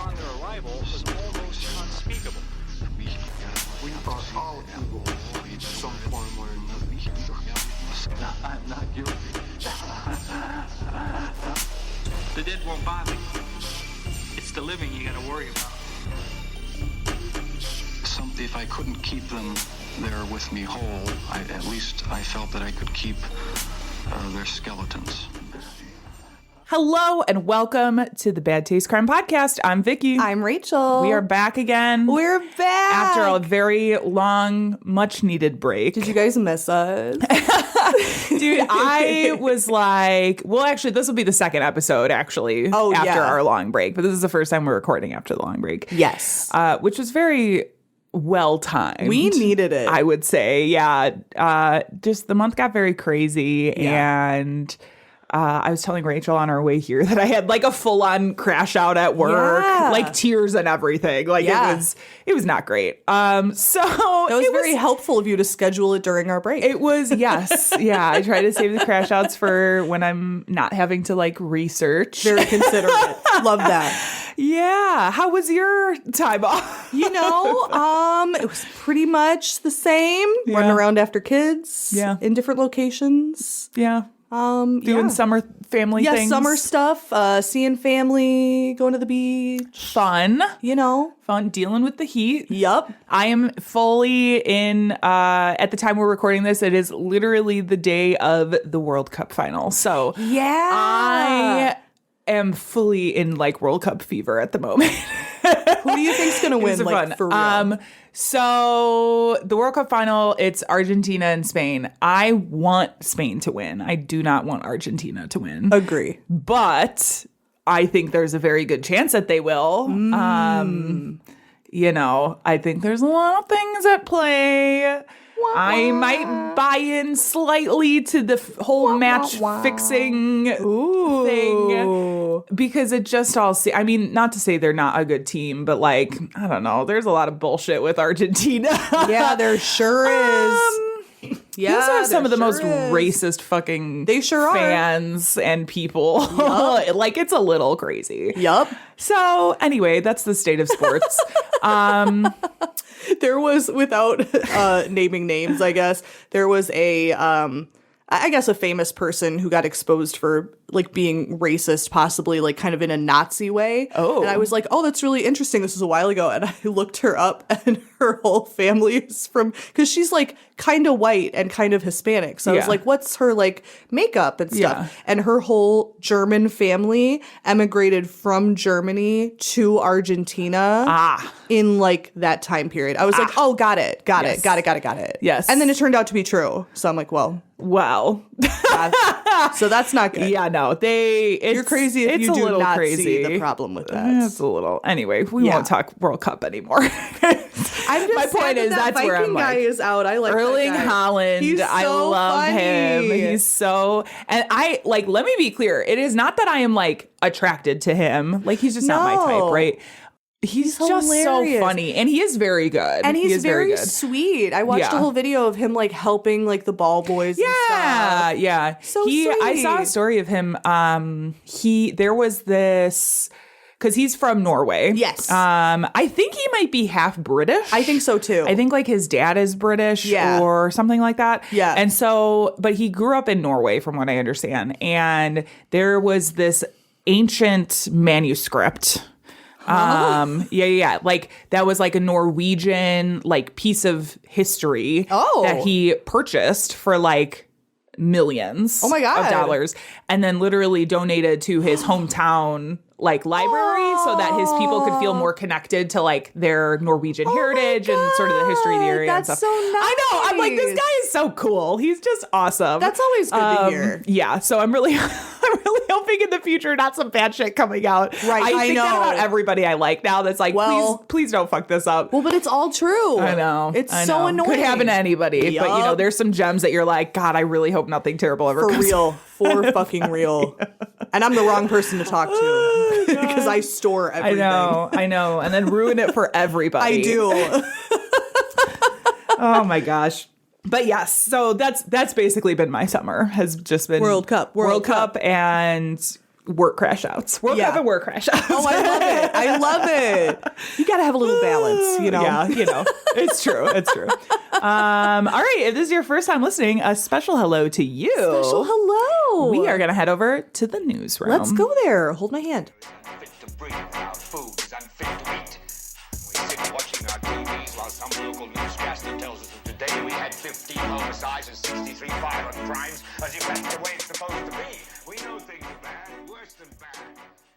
upon their arrival was almost unspeakable. We thought all evil in some form or another. I'm not guilty. The dead won't bother you. It's the living you gotta worry about. If I couldn't keep them there with me whole, at least I felt that I could keep their skeletons. Hello and welcome to the Bad Taste Crime Podcast. I'm Vicky. I'm Rachel. We are back again. We're back. After a very long, much-needed break. Did you guys miss us? Dude, I was like, well, actually, this will be the second episode, actually, after our long break. But this is the first time we're recording after the long break. Yes. Which was very well-timed. We needed it. I would say, yeah. Just the month got very crazy, and I was telling Rachel on our way here that I had like a full-on crash out at work, like tears and everything. Like it was not great. So it was very helpful of you to schedule it during our break. It was, yes. Yeah. I try to save the crash outs for when I'm not having to like research. Very considerate. Love that. Yeah. How was your time off? It was pretty much the same. Yeah. Running around after kids. Yeah. In different locations. Yeah. Doing summer family things. Yeah, summer stuff. Seeing family, going to the beach. Fun. Fun, dealing with the heat. Yup. I am fully in, at the time we're recording this, it is literally the day of the World Cup final. So yeah, I am fully in like World Cup fever at the moment. Who do you think's going to win, like, for real? So the World Cup final, it's Argentina and Spain. I want Spain to win. I do not want Argentina to win. Agree. But I think there's a very good chance that they will. I think there's a lot of things at play. I might buy in slightly to the whole match fixing thing because it just all I mean, not to say they're not a good team, but like, I don't know, there's a lot of bullshit with Argentina. Yeah, there sure is. Yeah, these are some of the most racist fucking fans and people. Yep. Like, it's a little crazy. Yup. So anyway, that's the state of sports. There was, without naming names, I guess, there was a famous person who got exposed for like being racist, possibly like kind of in a Nazi way. Oh. And I was like, oh, that's really interesting. This was a while ago. And I looked her up and her whole family is because she's like kind of white and kind of Hispanic. So I was like, what's her like makeup and stuff? Yeah. And her whole German family emigrated from Germany to Argentina in like that time period. I was like, oh, got it. Yes. And then it turned out to be true. So I'm like, well. So that's not good. Yeah, no, you're crazy if you do not see the problem with that. It's a little. Anyway, we won't talk World Cup anymore. My point is that's Viking where I'm like, guy is out. I like Erling Haaland. He's so I love funny. him. He's so, and I like. Let me be clear. It is not that I am like attracted to him. Like he's just not my type, right? He's just so funny, and he is very good. And he's very good. Sweet. I watched a whole video of him like helping like the ball boys. And stuff. Yeah. So sweet. I saw a story of him. There was this because he's from Norway. Yes. I think he might be half British. I think so too. I think like his dad is British or something like that. Yeah. And so, but he grew up in Norway, from what I understand, and there was this ancient manuscript. Like that was like a Norwegian like piece of history that he purchased for like millions of dollars and then literally donated to his hometown like library so that his people could feel more connected to like their Norwegian heritage and sort of the history of the area and stuff. That's so nice. I know. I'm like, this guy is so cool. He's just awesome. That's always good to hear. Yeah. So I'm really hoping in the future not some bad shit coming out. Right. I think that about everybody I like now. That's like, please don't fuck this up. Well, but it's all true. I know. It's so annoying. Could happen to anybody. But you know, there's some gems that you're like, God, I really hope nothing terrible ever comes. For real. For fucking real. And I'm the wrong person to talk to because I store everything. I know. And then ruin it for everybody. I do. Oh my gosh. But yes, so that's basically been my summer, has just been World Cup and work crash outs. Woke up and work crash outs. Oh, I love it. I love it. You got to have a little balance, you know? Yeah, it's true. It's true. All right. If this is your first time listening, a special hello to you. Special hello. We are going to head over to the newsroom. Let's go there. Hold my hand. Unfit to breathe, our food is unfit to eat. We sit watching our TVs while some local newscaster tells us that today we had 15 homicides and 63 violent crimes, as if that's the way it's supposed to be. We know things are bad, worse than bad.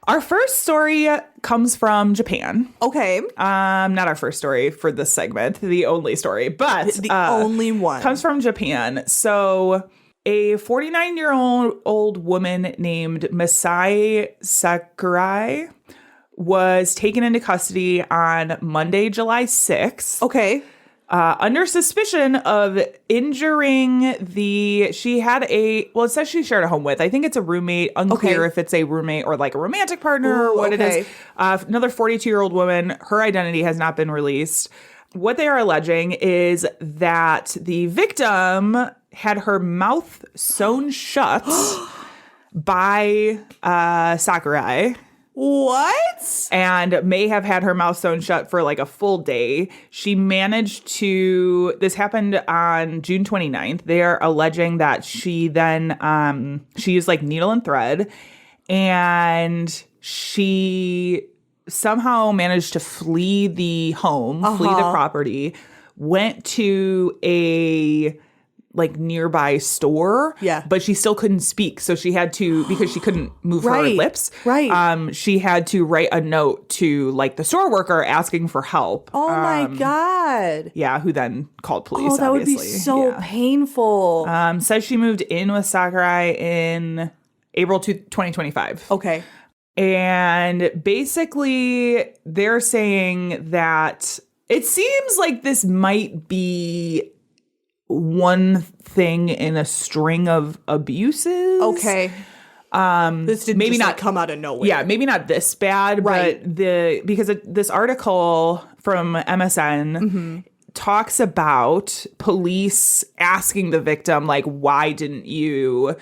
Our first story comes from Japan. Okay. Not our first story for this segment, the only story, but the only one comes from Japan. So a 49-year-old woman named Masai Sakurai was taken into custody on Monday, July 6th. Okay. Under suspicion of injuring it says she shared a home with. I think it's a roommate. Unclear if it's a roommate or like a romantic partner or what it is. Another 42-year-old woman. Her identity has not been released. What they are alleging is that the victim had her mouth sewn shut by Sakurai. What? And may have had her mouth sewn shut for like a full day. She managed to, this happened on June 29th. They are alleging that she then, she used like needle and thread, and she somehow managed to flee the home, flee the property, went to a like nearby store, but she still couldn't speak. So she had to, because she couldn't move her lips. Right. She had to write a note to like the store worker asking for help. Oh my God. Yeah. Who then called police. Oh, that obviously. would be so painful. Says she moved in with Sakurai in April 2025. Okay. And basically they're saying that it seems like this might be one thing in a string of abuses. Okay. This didn't maybe just, not come out of nowhere. Yeah, maybe not this bad, but this article from MSN talks about police asking the victim, like, why didn't you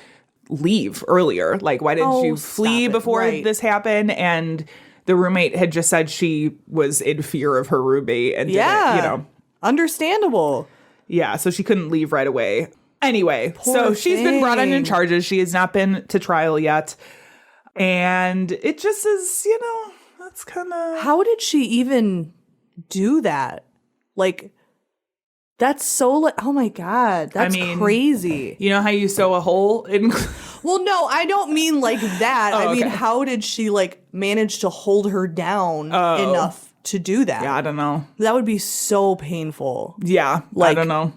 leave earlier? Like, why didn't you flee before this happened? And the roommate had just said she was in fear of her roommate and didn't, understandable. Yeah, so she couldn't leave right away. Anyway, so she's been brought in charges. She has not been to trial yet. And it just is, that's kind of... How did she even do that? Like, that's so... oh, my God. That's crazy. You know how you sew a hole in... Well, no, I don't mean like that. I mean, how did she, like, manage to hold her down enough to do that? Yeah, I don't know. That would be so painful. Yeah, like, I don't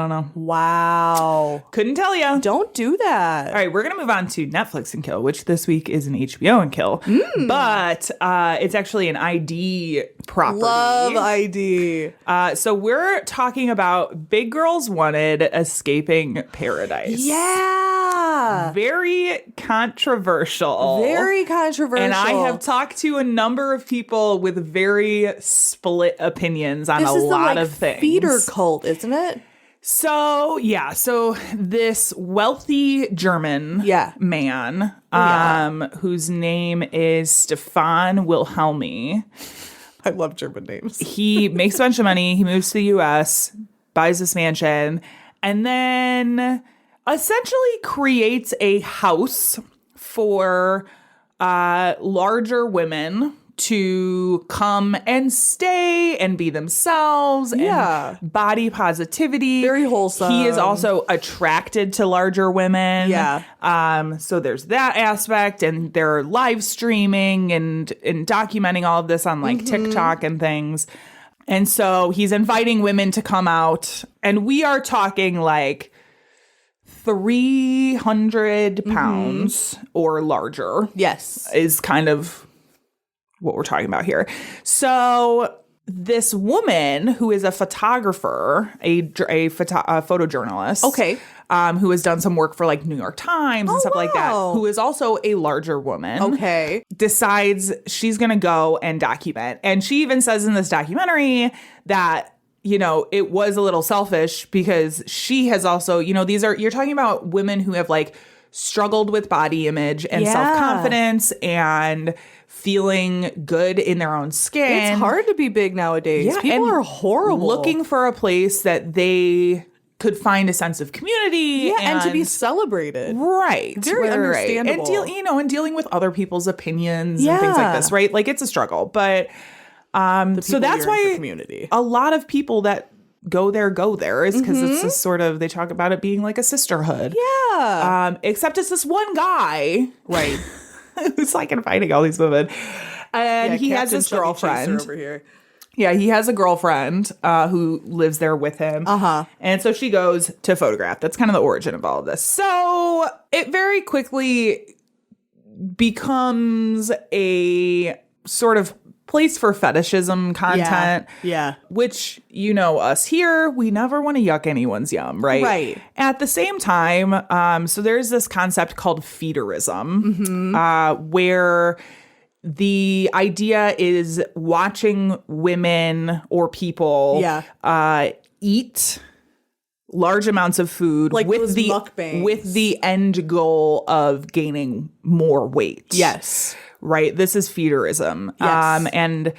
know. Wow. Couldn't tell you. Don't do that. All right, we're going to move on to Netflix and Kill, which this week is an HBO and Kill. But it's actually an ID property. Love ID. So we're talking about Big Girls Wanted Escaping Paradise. Yeah. Very controversial. Very controversial. And I have talked to a number of people with very split opinions on a lot of things. Feeder cult, isn't it? So, so this wealthy German man, whose name is Stefan Wilhelmi. I love German names. He makes a bunch of money. He moves to the U.S., buys this mansion, and then essentially creates a house for larger women to come and stay and be themselves and body positivity. Very wholesome. He is also attracted to larger women. Yeah. So there's that aspect, and they're live streaming and documenting all of this on like TikTok and things. And so he's inviting women to come out, and we are talking like 300 pounds or larger. Yes. Is kind of what we're talking about here. So this woman who is a photographer, a photojournalist, who has done some work for like New York Times and stuff like that, who is also a larger woman, decides she's going to go and document. And she even says in this documentary that, it was a little selfish because she has also, you're talking about women who have like struggled with body image and self-confidence and feeling good in their own skin. It's hard to be big nowadays. Yeah, People and are horrible. looking for a place that they could find a sense of community. Yeah, and to be celebrated. Right. Very understandable. And dealing with other people's opinions and things like this, right? Like, it's a struggle. But so that's why community. a lot of people that go there is because it's this sort of, they talk about it being like a sisterhood. Yeah. Except it's this one guy. Right. Who's like inviting all these women. And he has this girlfriend. Over here. Yeah, he has a girlfriend who lives there with him. And so she goes to photograph. That's kind of the origin of all of this. So it very quickly becomes a sort of place for fetishism content. Yeah. Which, you know, us here, we never want to yuck anyone's yum, right? Right. At the same time, so there's this concept called feederism, where the idea is watching women or people eat large amounts of food, like with the mukbangs. with the end goal of gaining more weight. Yes. Right. This is feederism. Yes. And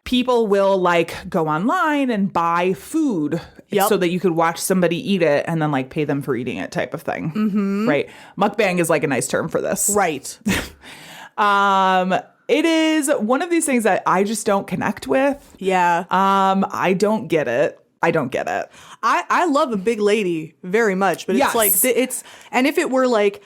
people will like go online and buy food so that you could watch somebody eat it and then like pay them for eating it, type of thing. Right. Mukbang is like a nice term for this. Right. It is one of these things that I just don't connect with. Yeah. I don't get it. I love a big lady very much, but it's like and if it were like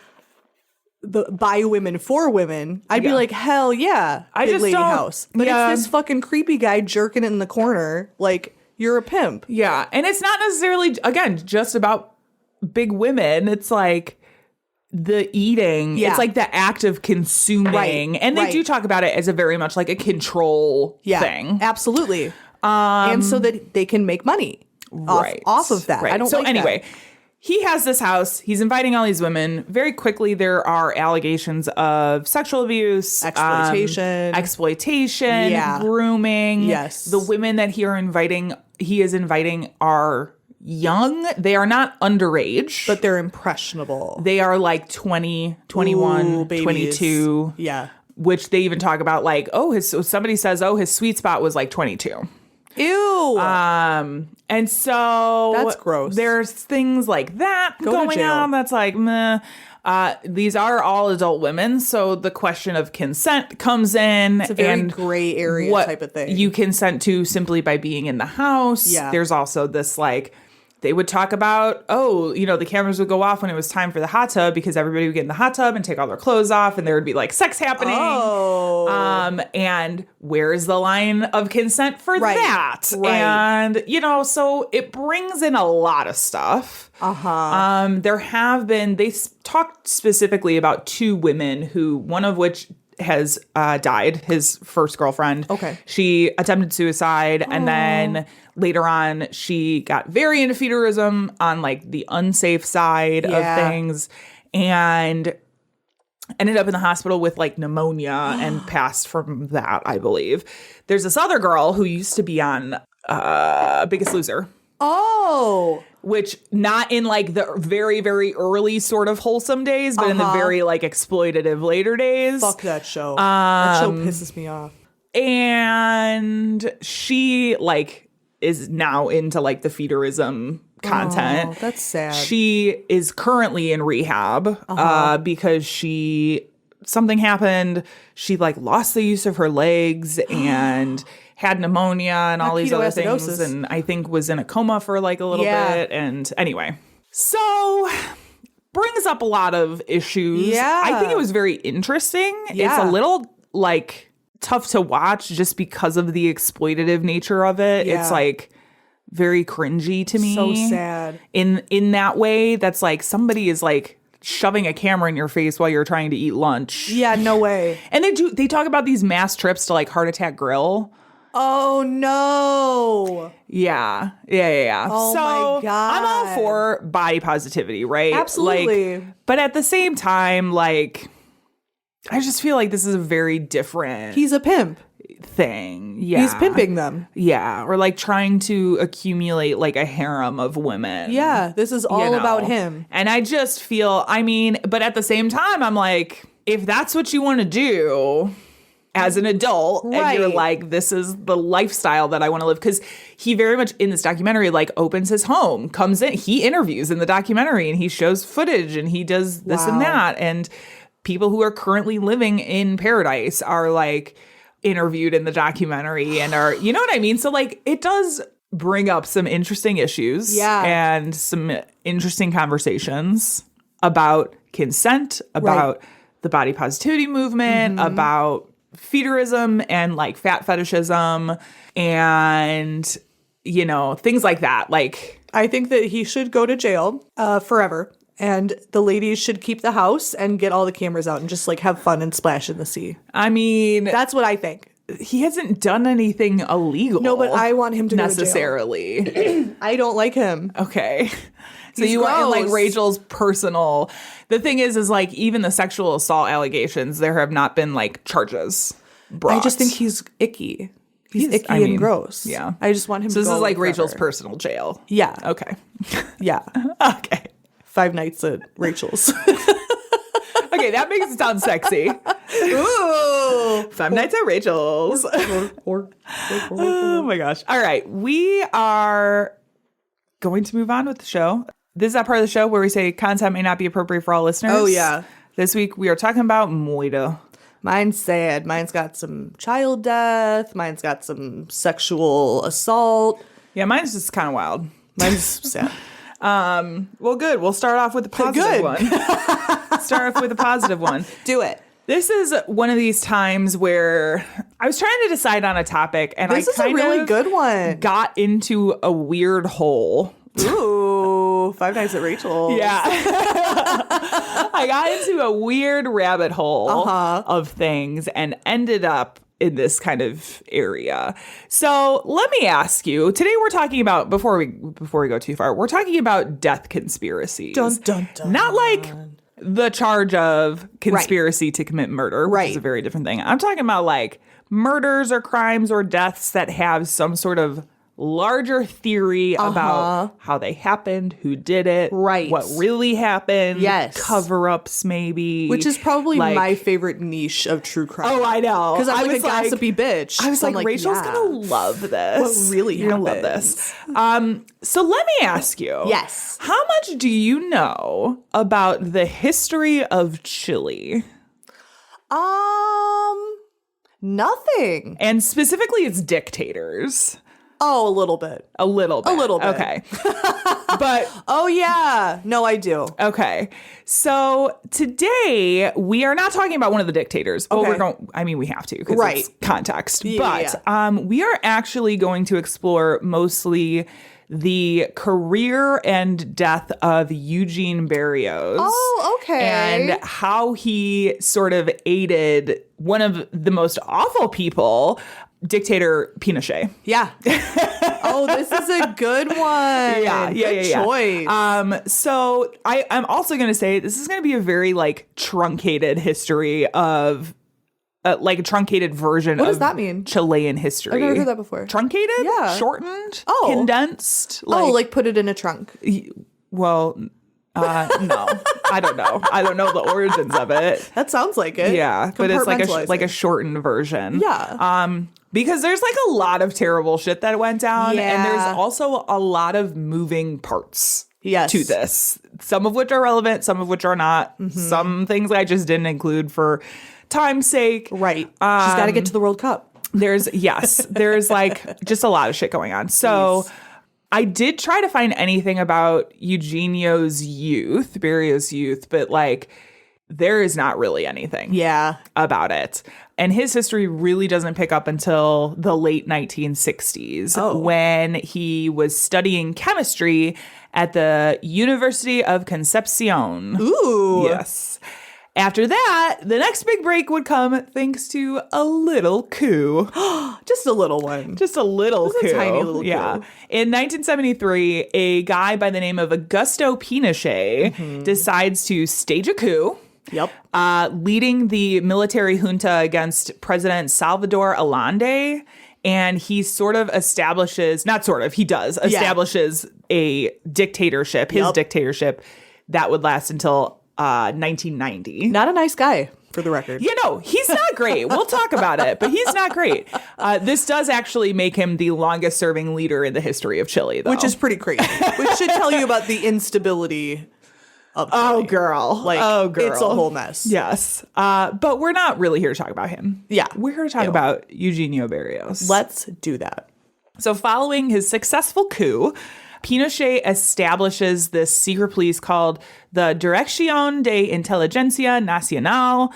by women for women, I'd be like, hell yeah, big lady house. But it's this fucking creepy guy jerking it in the corner, like, you're a pimp. Yeah, and it's not necessarily, again, just about big women. It's like the eating. It's like the act of consuming, and they do talk about it as a very much like a control thing. Absolutely. And so that they can make money off of that. Right. I don't so like anyway, that. He has this house. He's inviting all these women. Very quickly, there are allegations of sexual abuse, exploitation, grooming. Yes. The women that he is inviting are young. They are not underage. But they're impressionable. They are 20, 21, 22. Yeah. Which they even talk about somebody says, his sweet spot was 22. Ew. And so that's gross. There's things like that going on that's like, meh. These are all adult women, so the question of consent comes in. It's a very gray area type of thing. You consent to simply by being in the house. Yeah. There's also this they would talk about, the cameras would go off when it was time for the hot tub because everybody would get in the hot tub and take all their clothes off and there would be sex happening. Oh. And where's the line of consent for that? Right. And, so it brings in a lot of stuff. They talked specifically about two women one of which has died, his first girlfriend. Okay. She attempted suicide, and then later on, she got very into feederism on the unsafe side of things, and ended up in the hospital with pneumonia and passed from that, I believe. There's this other girl who used to be on Biggest Loser. Oh. Which not in the very, very early sort of wholesome days, but in the very exploitative later days. Fuck that show. That show pisses me off. And she is now into the feederism content. Oh, that's sad. She is currently in rehab because something happened. She lost the use of her legs and had pneumonia and all these other things, and I think was in a coma for a little bit. And anyway, so brings up a lot of issues. Yeah. I think it was very interesting. Yeah. It's a little tough to watch just because of the exploitative nature of it. Yeah. It's very cringy to me. So sad. In that way, that's somebody is shoving a camera in your face while you're trying to eat lunch. Yeah, no way. And they talk about these mass trips to Heart Attack Grill. Oh no. Yeah. Oh my God. I'm all for body positivity, right? Absolutely. But at the same time, I just feel this is a very different. He's a pimp. thing. Yeah. He's pimping them. Yeah. Or like trying to accumulate like a harem of women. Yeah. This is all about him. And I just feel, I mean, but at the same time, I'm like, if that's what you want to do as an adult, and you're like, this is the lifestyle that I want to live, because he very much in this documentary like opens his home, comes in, he interviews in the documentary, and he shows footage, and he does this and that, and people who are currently living in paradise are like interviewed in the documentary and are, you know what I mean? So like it does bring up some interesting issues and some interesting conversations about consent, about the body positivity movement, about feederism and like fat fetishism and, you know, things like that. Like, I think that he should go to jail forever, and the ladies should keep the house and get all the cameras out and just like have fun and splash in the sea. I mean, that's what I think. He hasn't done anything illegal. No, but I want him to necessarily. Go to jail. I don't like him. Okay. So you want like Rachel's personal. The thing is like even the sexual assault allegations, there have not been like charges brought. I just think he's icky. He's icky and gross. Yeah. I just want him to go. So this is like forever. Rachel's personal jail. Yeah. Okay. Yeah. Okay. 5 nights at Rachel's. Okay, that makes it sound sexy. Ooh. 5 nights at Rachel's. Oh my gosh. All right. We are going to move on with the show. This is that part of the show where we say content may not be appropriate for all listeners. Oh, yeah. This week we are talking about moida. Mine's sad. Mine's got some child death. Mine's got some sexual assault. Yeah, mine's just kind of wild. Mine's sad. Well, good. We'll start off with the positive one. Start off with a positive one. Do it. This is one of these times where I was trying to decide on a topic, and this I is a really good one. Got into a weird hole. Ooh, 5 nights at Rachel's. Yeah. I got into a weird rabbit hole of things and ended up in this kind of area. So let me ask you, today we're talking about, before we go too far, we're talking about death conspiracies. Dun, dun, dun. Not like the charge of conspiracy to commit murder, which is a very different thing. I'm talking about like murders or crimes or deaths that have some sort of larger theory about how they happened, who did it, what really happened, cover-ups maybe. Which is probably like, my favorite niche of true crime. Oh, I know. Because I'm like a gossipy bitch. I was like, Rachel's going to love this. What really happened? You're going to love this. So let me ask you. Yes. How much do you know about the history of Chile? Nothing. And specifically its dictators. Oh, a little bit. A little bit. A little bit. Okay. But oh yeah. No, I do. Okay. So today we are not talking about one of the dictators. Okay. Well, we have to because it's context. Yeah, but we are actually going to explore mostly the career and death of Eugene Barrios. Oh, okay. And how he sort of aided one of the most awful people, dictator Pinochet. Yeah. Oh, this is a good one. Yeah. Good choice. So I'm also going to say this is going to be a very like truncated history of like a truncated version what of does that mean? Chilean history. I've never heard that before. Truncated? Yeah. Shortened? Oh. Condensed? Like put it in a trunk. Well, no. I don't know. I don't know the origins of it. That sounds like it. Yeah, but it's like a shortened version. Yeah. Because there's like a lot of terrible shit that went down, and there's also a lot of moving parts. Yes. To this, some of which are relevant, some of which are not. Mm-hmm. Some things I just didn't include for time's sake. Right. She's got to get to the World Cup. There's like just a lot of shit going on. So I did try to find anything about Eugenio's youth, Barrios' youth, but like there is not really anything about it. And his history really doesn't pick up until the late 1960s when he was studying chemistry at the University of Concepcion. Ooh. Yes. After that, the next big break would come thanks to a little coup. Just a little one. Just a little coup. A tiny little coup. In 1973, a guy by the name of Augusto Pinochet decides to stage a coup Yep. Leading the military junta against President Salvador Allende. And he sort of establishes, not sort of, he does, establishes a dictatorship, his dictatorship, that would last until 1990. Not a nice guy, for the record. You know, he's not great. We'll talk about it, but he's not great. This does actually make him the longest serving leader in the history of Chile, though. Which is pretty crazy. Which should tell you about the instability of Chile. Oh, girl. It's a whole mess. Yes. But we're not really here to talk about him. Yeah. We're here to talk about Eugenio Barrios. Let's do that. So following his successful coup, Pinochet establishes this secret police called the Dirección de Inteligencia Nacional,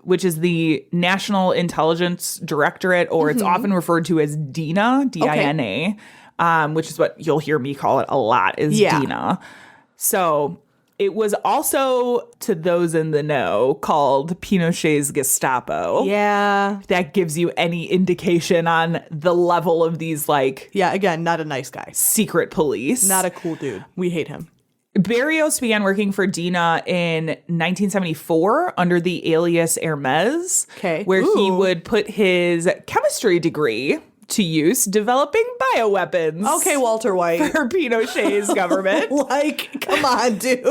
which is the National Intelligence Directorate, or it's often referred to as DINA, D-I-N-A, which is what you'll hear me call it a lot, is DINA. So it was also, to those in the know, called Pinochet's Gestapo. Yeah. That gives you any indication on the level of these, like... Yeah, again, not a nice guy. Secret police. Not a cool dude. We hate him. Barrios began working for DINA in 1974 under the alias Hermes, where he would put his chemistry degree to use developing bioweapons. Okay, Walter White. For Pinochet's government. Come on, dude.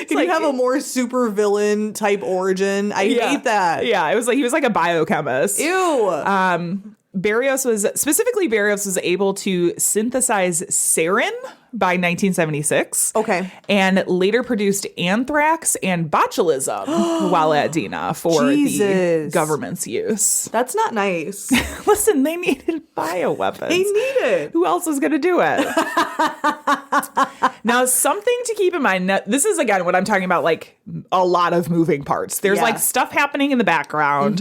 Can you have a more super villain type origin? I hate that. Yeah, it was like he was like a biochemist. Ew. Barrios was able to synthesize sarin by 1976. Okay. And later produced anthrax and botulism while at DINA for the government's use. That's not nice. Listen, they needed bioweapons. They need it. Who else was going to do it? Now, something to keep in mind, this is, again, what I'm talking about, like, a lot of moving parts. There's, like, stuff happening in the background.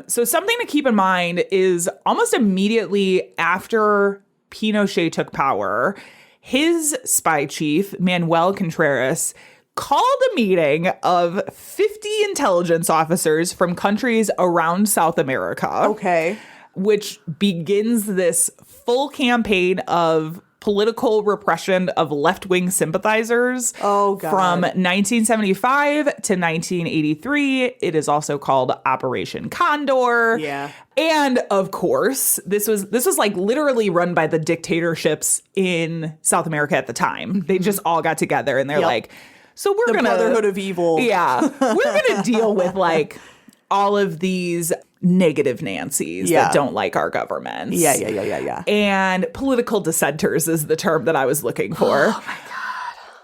So something to keep in mind is almost immediately after Pinochet took power, his spy chief, Manuel Contreras, called a meeting of 50 intelligence officers from countries around South America. Okay. Which begins this full campaign of political repression of left-wing sympathizers. Oh, God. From 1975 to 1983. It is also called Operation Condor. Yeah. And of course, this was like literally run by the dictatorships in South America at the time. They just all got together and they're like, so we're going to... Brotherhood of Evil. Yeah. We're going to deal with like all of these negative Nancys that don't like our government. Yeah. And political dissenters is the term that I was looking for. Oh, my God.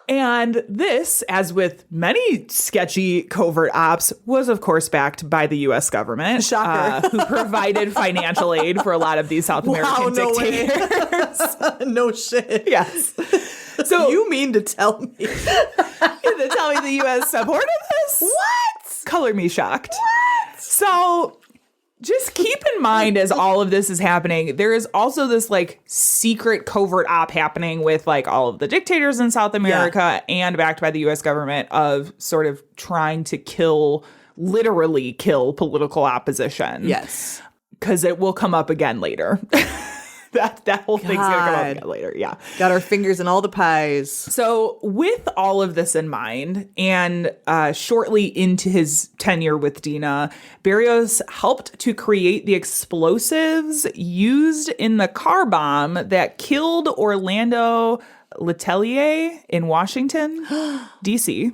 And this, as with many sketchy covert ops, was, of course, backed by the U.S. government. Shocker. Who provided financial aid for a lot of these South American dictators. No shit. Yes. So you mean to tell me? to tell me the U.S. supported this? What? Color me shocked. What? So... just keep in mind as all of this is happening, there is also this like secret covert op happening with like all of the dictators in South America and backed by the U.S. government of sort of trying to literally kill political opposition. Yes. Because it will come up again later. That whole thing's going to come up again later. Yeah. Got our fingers in all the pies. So with all of this in mind, and shortly into his tenure with DINA, Barrios helped to create the explosives used in the car bomb that killed Orlando Letelier in Washington, D.C.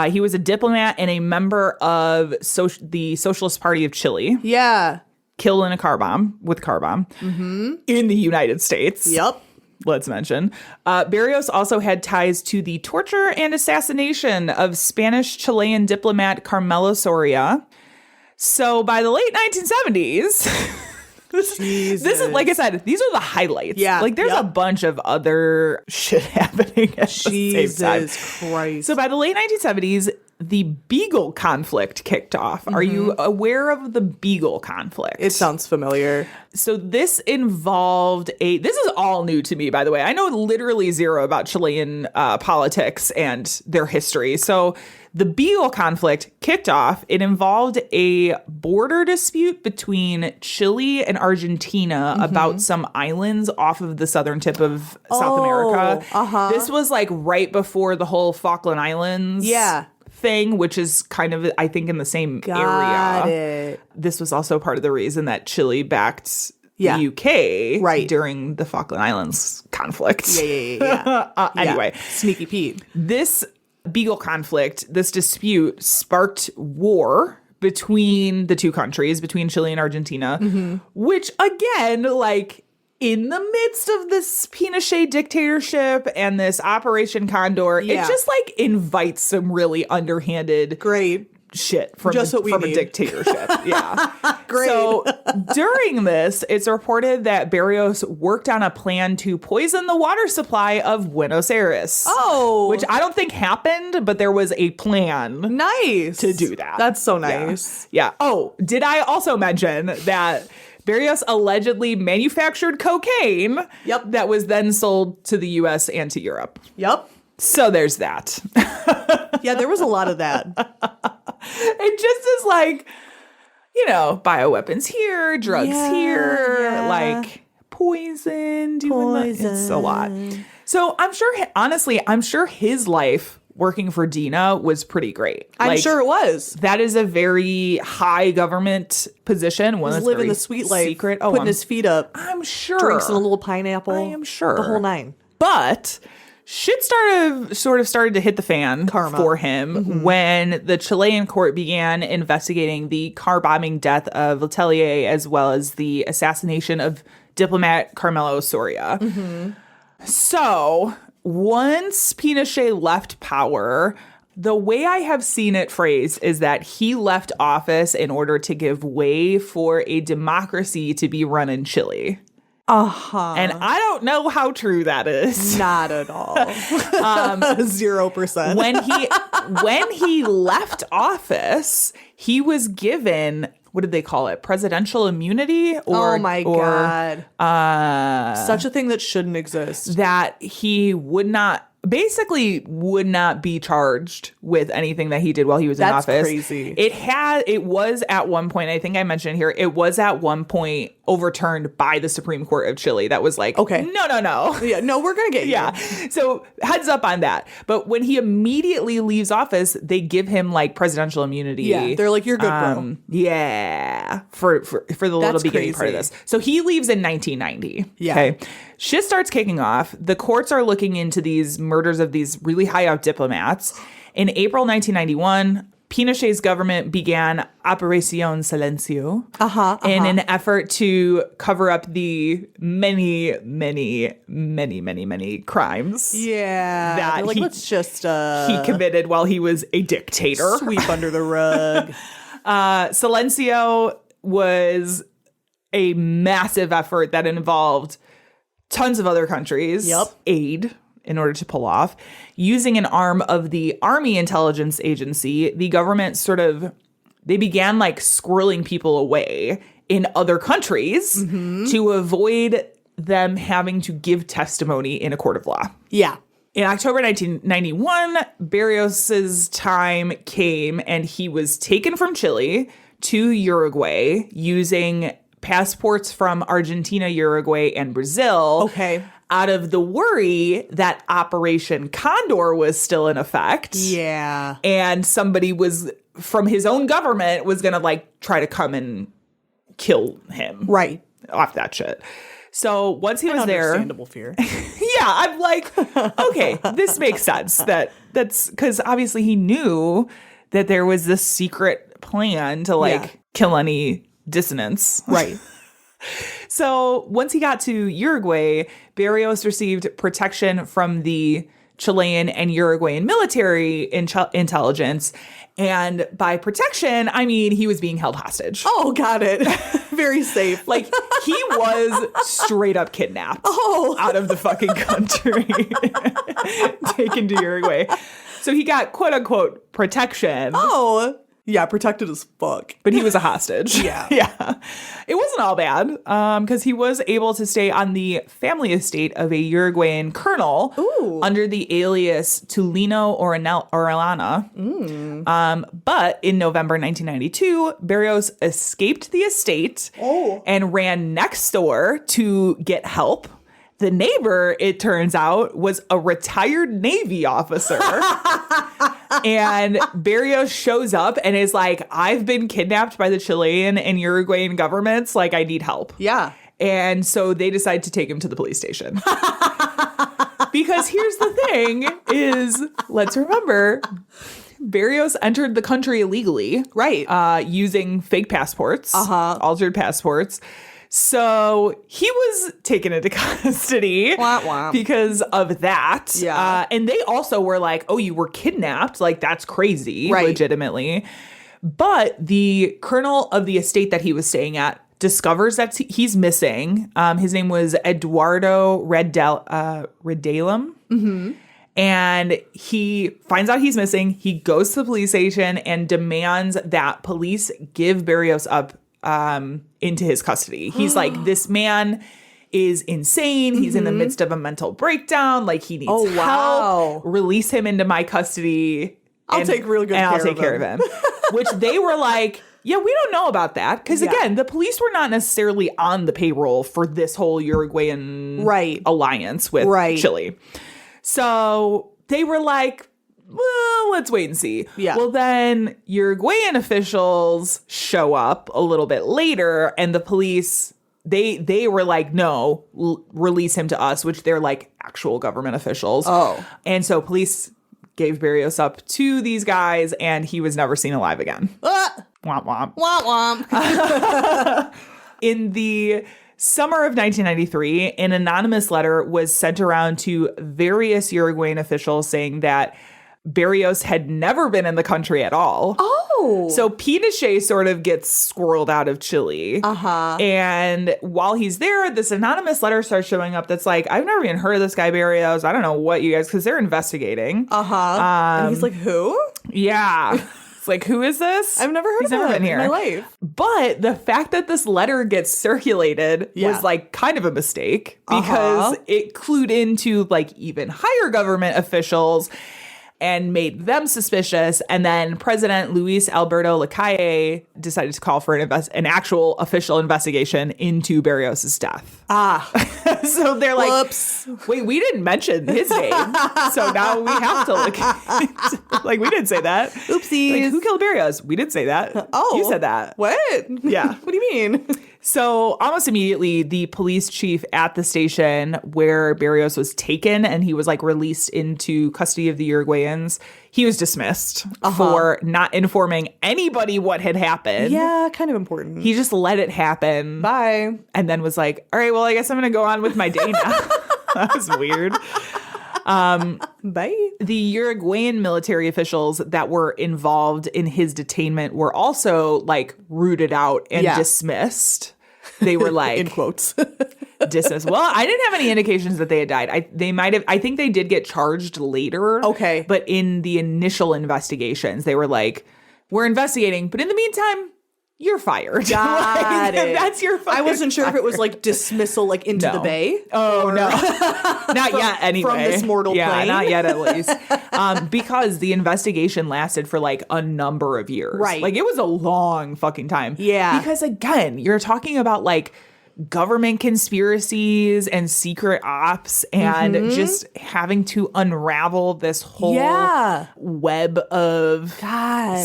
He was a diplomat and a member of the Socialist Party of Chile. Yeah. Killed in a car bomb in the United States. Yep. Let's mention. Barrios also had ties to the torture and assassination of Spanish-Chilean diplomat Carmelo Soria. So by the late 1970s, this is, like I said, these are the highlights. Yeah. Like there's a bunch of other shit happening at the same time. Jesus Christ. So by the late 1970s, the Beagle conflict kicked off. Are you aware of the Beagle conflict? It sounds familiar. So this involved this is all new to me, by the way. I know literally zero about Chilean politics and their history. So the Beagle conflict kicked off. It involved a border dispute between Chile and Argentina about some islands off of the southern tip of South America. This was like right before the whole Falkland Islands thing, which is kind of, I think, in the same Got area. it. This was also part of the reason that Chile backed the UK during the Falkland Islands conflict. Yeah. Anyway. Sneaky Pete. This Beagle conflict, this dispute sparked war between the two countries, between Chile and Argentina, which again, like in the midst of this Pinochet dictatorship and this Operation Condor, it just like invites some really underhanded shit from, a dictatorship. Great. So during this, it's reported that Barrios worked on a plan to poison the water supply of Buenos Aires. Oh. Which I don't think happened, but there was a plan. Nice. To do that. That's so nice. Yeah. Oh, did I also mention that Barrios allegedly manufactured cocaine that was then sold to the U.S. and to Europe? Yep. So there's that. Yeah, there was a lot of that. It just is like, you know, bioweapons here, drugs here, like poison. It's a lot. So I'm sure, honestly, I'm sure his life working for Dina was pretty great. I'm sure it was. That is a very high government position. One that's living the sweet life. Secret. Putting his feet up. I'm sure. Drinks in a little pineapple. I am sure. The whole nine. But shit started to hit the fan for him when the Chilean court began investigating the car bombing death of Letelier as well as the assassination of diplomat Carmelo Soria. So once Pinochet left power, the way I have seen it phrased is that he left office in order to give way for a democracy to be run in Chile. And I don't know how true that is. Not at all. 0%. When he left office, he was given, what did they call it? Presidential immunity? Oh my God. Such a thing that shouldn't exist. That he would not be charged with anything that he did while he was in office. That's crazy. It was at one point, I think I mentioned here, it was at one point overturned by the Supreme Court of Chile. That was like, okay, no. Yeah, no, we're going to get you. Yeah. So heads up on that. But when he immediately leaves office, they give him like presidential immunity. Yeah. They're like, you're good, bro. Yeah. For the little beginning part of this. So he leaves in 1990. Yeah. Okay. Shit starts kicking off. The courts are looking into these murders of these really high up diplomats. In April 1991, Pinochet's government began Operación Silencio in an effort to cover up the many crimes. Yeah. That like, let's just he committed while he was a dictator. Sweep under the rug. Silencio was a massive effort that involved tons of other countries' aid in order to pull off. Using an arm of the Army Intelligence Agency, the government they began like squirreling people away in other countries to avoid them having to give testimony in a court of law. Yeah. In October 1991, Barrios's time came and he was taken from Chile to Uruguay using passports from Argentina, Uruguay, and Brazil. Okay. Out of the worry that Operation Condor was still in effect. Yeah. And somebody from his own government was going to like try to come and kill him. Right. Off that shit. So once he was there. Understandable fear. Yeah. I'm like, okay, this makes sense. That's because obviously he knew that there was this secret plan to like kill any dissonance. Right. So once he got to Uruguay, Barrios received protection from the Chilean and Uruguayan military intelligence. And by protection, I mean he was being held hostage. Oh, got it. Very safe. Like he was straight up kidnapped out of the fucking country, taken to Uruguay. So he got quote unquote protection. Oh, yeah, protected as fuck. But he was a hostage. Yeah. Yeah. It wasn't all bad because he was able to stay on the family estate of a Uruguayan colonel under the alias Tulino Orellana. But in November 1992, Barrios escaped the estate and ran next door to get help. The neighbor, it turns out, was a retired Navy officer. And Barrios shows up and is like, I've been kidnapped by the Chilean and Uruguayan governments. Like, I need help. Yeah. And so they decide to take him to the police station. Because here's the thing is, let's remember, Barrios entered the country illegally. Right. Using fake passports. Altered passports. So he was taken into custody because of that. Yeah. And they also were like, oh, you were kidnapped. Like, that's crazy, legitimately. But the colonel of the estate that he was staying at discovers that he's missing. His name was Eduardo Redalum. Mm-hmm. And he finds out he's missing. He goes to the police station and demands that police give Barrios up into his custody. He's like, this man is insane. He's in the midst of a mental breakdown. Like, he needs help. Release him into my custody. I'll take care of him. Which they were like, yeah, we don't know about that. Because again, the police were not necessarily on the payroll for this whole Uruguayan alliance with Chile. So they were like, well, let's wait and see. Yeah. Well, then Uruguayan officials show up a little bit later, and the police, they were like, no, release him to us, which they're like actual government officials. Oh. And so police gave Barrios up to these guys, and he was never seen alive again. Womp womp. Womp womp. In the summer of 1993, an anonymous letter was sent around to various Uruguayan officials saying that Barrios had never been in the country at all. Oh. So Pinochet sort of gets squirreled out of Chile. And while he's there, this anonymous letter starts showing up that's like, I've never even heard of this guy Barrios. I don't know what you guys, because they're investigating. And he's like, who? Yeah. It's like, who is this? I've never heard He's of never him been here in my life. But the fact that this letter gets circulated was like kind of a mistake because it clued into like even higher government officials and made them suspicious. And then President Luis Alberto Lacalle decided to call for an actual official investigation into Barrios' death. So they're like, whoops. Wait, we didn't mention his name. So now we have to look. Like, we didn't say that. Oopsies. Like, who killed Barrios? We didn't say that. Oh. You said that. What? Yeah. What do you mean? So almost immediately, the police chief at the station where Barrios was taken and he was like released into custody of the Uruguayans, he was dismissed for not informing anybody what had happened. Yeah, kind of important. He just let it happen. Bye. And then was like, all right, well, I guess I'm going to go on with my day now. That was weird. Bye. The Uruguayan military officials that were involved in his detainment were also like rooted out and dismissed. They were like, in quotes, dismissed. Well, I didn't have any indications that they had died. I think they did get charged later. Okay. But in the initial investigations, they were like, we're investigating, but in the meantime, you're fired. Got it. That's your fire. I wasn't sure if it was like dismissal, like into the bay. Oh, no. Not yet, anyway. From this mortal plane. Yeah, not yet, at least. Because the investigation lasted for like a number of years. Right. Like, it was a long fucking time. Yeah. Because, again, you're talking about like government conspiracies and secret ops and just having to unravel this whole web of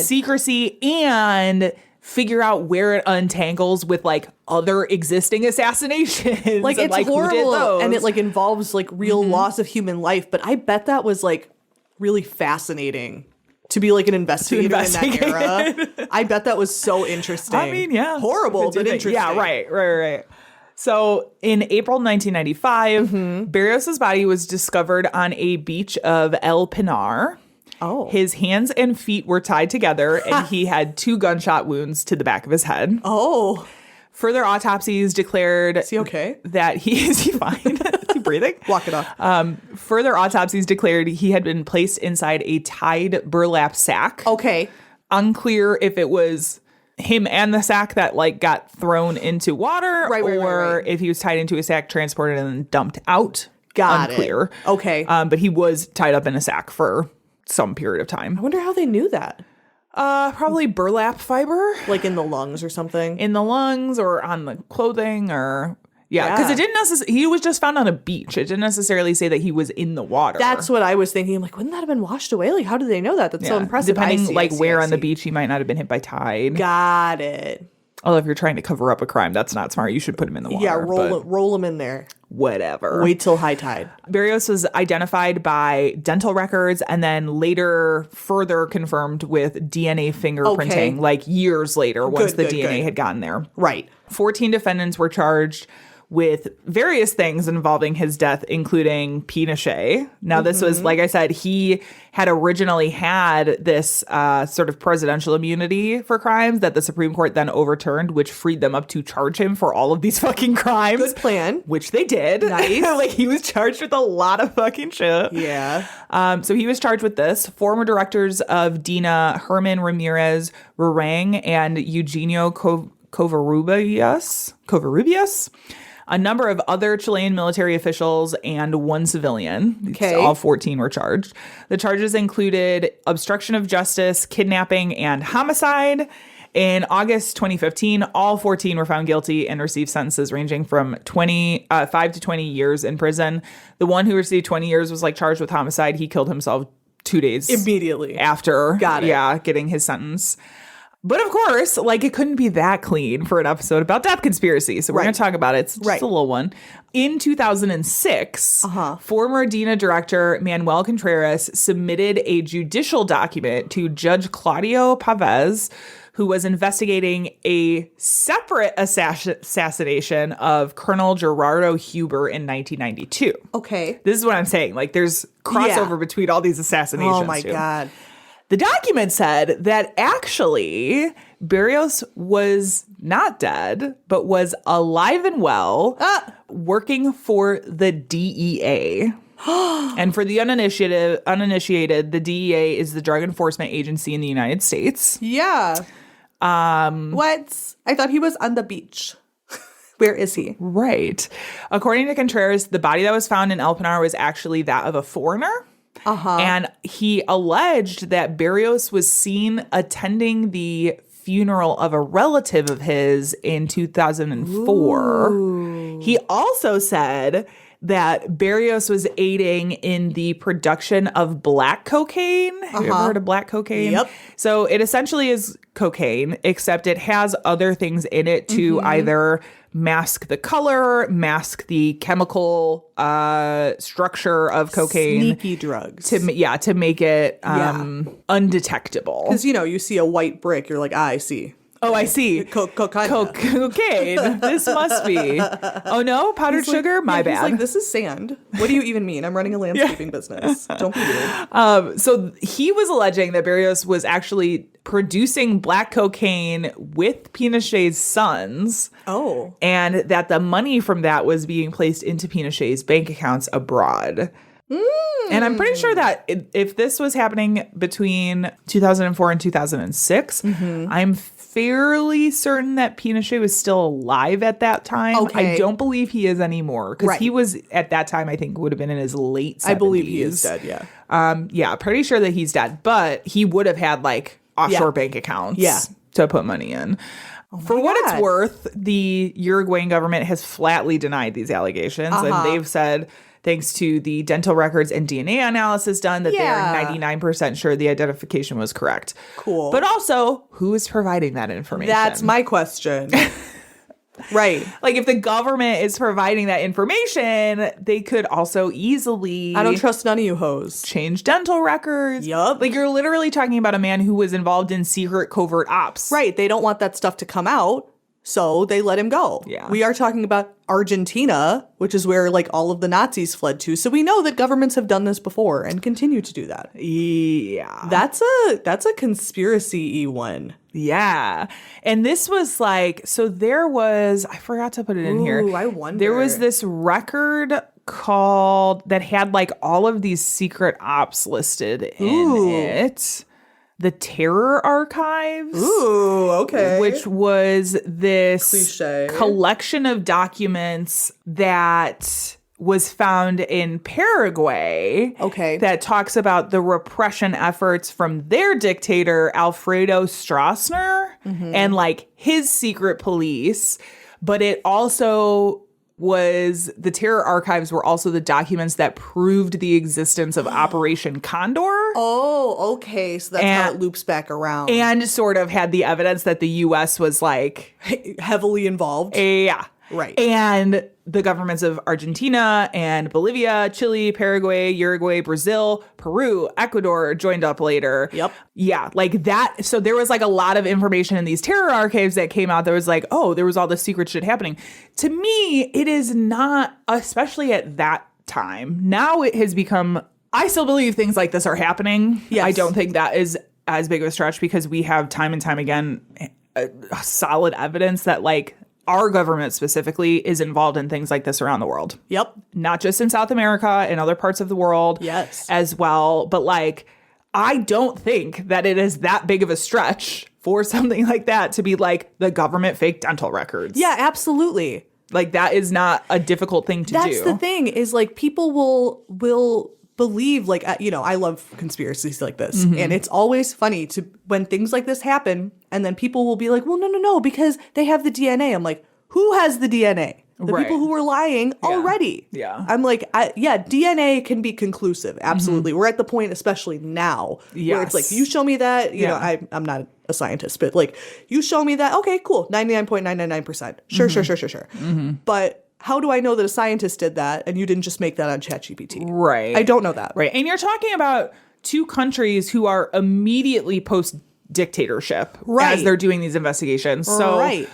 secrecy and figure out where it untangles with like other existing assassinations. Like, it's horrible and it like involves like real loss of human life. But I bet that was like really fascinating to be like an investigator in that era. I bet that was so interesting. I mean, yeah. Horrible, but interesting. Yeah, right. So in April 1995, Barrios' body was discovered on a beach of El Pinar. Oh. His hands and feet were tied together, and he had 2 gunshot wounds to the back of his head. Oh. Further autopsies declared... Is he okay? Is he fine? Is he breathing? Walk it off. Further autopsies declared he had been placed inside a tied burlap sack. Okay. Unclear if it was him and the sack that like got thrown into water, or if he was tied into a sack, transported, and then dumped out. Unclear. Okay. But he was tied up in a sack for some period of time. I wonder how they knew that. Probably burlap fiber. Like in the lungs or something. In the lungs or on the clothing, or Yeah, because it didn't necessarily, he was just found on a beach. It didn't necessarily say that he was in the water. That's what I was thinking. I'm like, wouldn't that have been washed away? Like, how do they know that? That's so impressive. Depending where on the beach, he might not have been hit by tide. Got it. Although if you're trying to cover up a crime, that's not smart. You should put him in the water. Yeah, roll him in there. Whatever. Wait till high tide. Barrios was identified by dental records and then later further confirmed with DNA fingerprinting, like years later, once the DNA had gotten there. Right. 14 defendants were charged with various things involving his death, including Pinochet. Now, this was, like I said, he had originally had this sort of presidential immunity for crimes that the Supreme Court then overturned, which freed them up to charge him for all of these fucking crimes. Good plan. Which they did. Nice. Like, he was charged with a lot of fucking shit. Yeah. So he was charged with this. Former directors of DINA, Herman Ramirez Rurang and Eugenio Covarrubias, a number of other Chilean military officials, and one civilian. Okay. All 14 were charged. The charges included obstruction of justice, kidnapping, and homicide. In August 2015, all 14 were found guilty and received sentences ranging from 5 to 20 years in prison. The one who received 20 years was charged with homicide. He killed himself 2 days immediately after Got it. Yeah, getting his sentence. But of course, it couldn't be that clean for an episode about death conspiracy. So we're going to talk about it. It's just a little one. In 2006, former DINA director Manuel Contreras submitted a judicial document to Judge Claudio Pavez, who was investigating a separate assassination of Colonel Gerardo Huber in 1992. Okay. This is what I'm saying. There's crossover between all these assassinations. Oh, my God. The document said that actually Barrios was not dead, but was alive and well, working for the DEA. And for the uninitiated, the DEA is the Drug Enforcement Agency in the United States. Yeah. What? I thought he was on the beach. Where is he? Right. According to Contreras, the body that was found in El Pinar was actually that of a foreigner. And he alleged that Barrios was seen attending the funeral of a relative of his in 2004. Ooh. He also said that Barrios was aiding in the production of black cocaine. Have you ever heard of black cocaine? Yep. So it essentially is cocaine, except it has other things in it to either mask the color, mask the chemical structure of cocaine. Sneaky drugs. To make it undetectable. Because, you see a white brick, you're like, I see. Oh, I see. Cocaine. This must be. Oh, no? Powdered sugar? My bad. He's like, this is sand. What do you even mean? I'm running a landscaping business. Don't be weird. So he was alleging that Barrios was actually producing black cocaine with Pinochet's sons. Oh. And that the money from that was being placed into Pinochet's bank accounts abroad. And I'm pretty sure that if this was happening between 2004 and 2006, I'm fairly certain that Pinochet was still alive at that time. Okay. I don't believe he is anymore because he was at that time, I think, would have been in his late 70s. I believe he is dead, yeah. Yeah, pretty sure that he's dead, but he would have had offshore bank accounts to put money in. For what it's worth, the Uruguayan government has flatly denied these allegations, and they've said, thanks to the dental records and DNA analysis done, that they are 99% sure the identification was correct. Cool. But also, who is providing that information? That's my question. Right. If the government is providing that information, they could also easily... I don't trust none of you hoes. Change dental records. Yup. You're literally talking about a man who was involved in secret covert ops. Right. They don't want that stuff to come out. So they let him go. Yeah. We are talking about Argentina, which is where all of the Nazis fled to. So we know that governments have done this before and continue to do that. Yeah. That's a conspiracy one. Yeah. And this was so there was, I forgot to put it in here. I wonder. There was this record that had all of these secret ops listed in it. The Terror Archives. Ooh, okay. Which was this cliché collection of documents that was found in Paraguay. Okay. That talks about the repression efforts from their dictator, Alfredo Stroessner, and his secret police. But it also was the terror archives were also the documents that proved the existence of Operation Condor. Oh, okay. So that's how it loops back around. And sort of had the evidence that the U.S. was like heavily involved. Yeah. Right. And the governments of Argentina and Bolivia, Chile, Paraguay, Uruguay, Brazil, Peru, Ecuador joined up later. Yep. Yeah, like that. So there was like a lot of information in these terror archives that came out that was like, oh, there was all this secret shit happening. To me, it is not, especially at that time. Now it has become, I still believe things like this are happening. Yes. I don't think that is as big of a stretch because we have time and time again solid evidence that like our government specifically is involved in things like this around the world. Yep. Not just in South America, in other parts of the world as well. But like, I don't think that it is that big of a stretch for something like that to be like the government fake dental records. Yeah, absolutely. Like that is not a difficult thing to do. That's the thing is like people will believe like, I love conspiracies like this. Mm-hmm. And it's always funny to when things like this happen and then people will be like, well, no, because they have the DNA. I'm like, who has the DNA? The people who were lying already. Yeah. I'm like, DNA can be conclusive. Absolutely. Mm-hmm. We're at the point, especially now, where it's like, you show me that, you know, I'm not a scientist, but like, you show me that. Okay, cool. 99.999%. Sure. Mm-hmm. But how do I know that a scientist did that and you didn't just make that on ChatGPT? Right. I don't know that. Right. And you're talking about two countries who are immediately post-dictatorship as they're doing these investigations. So,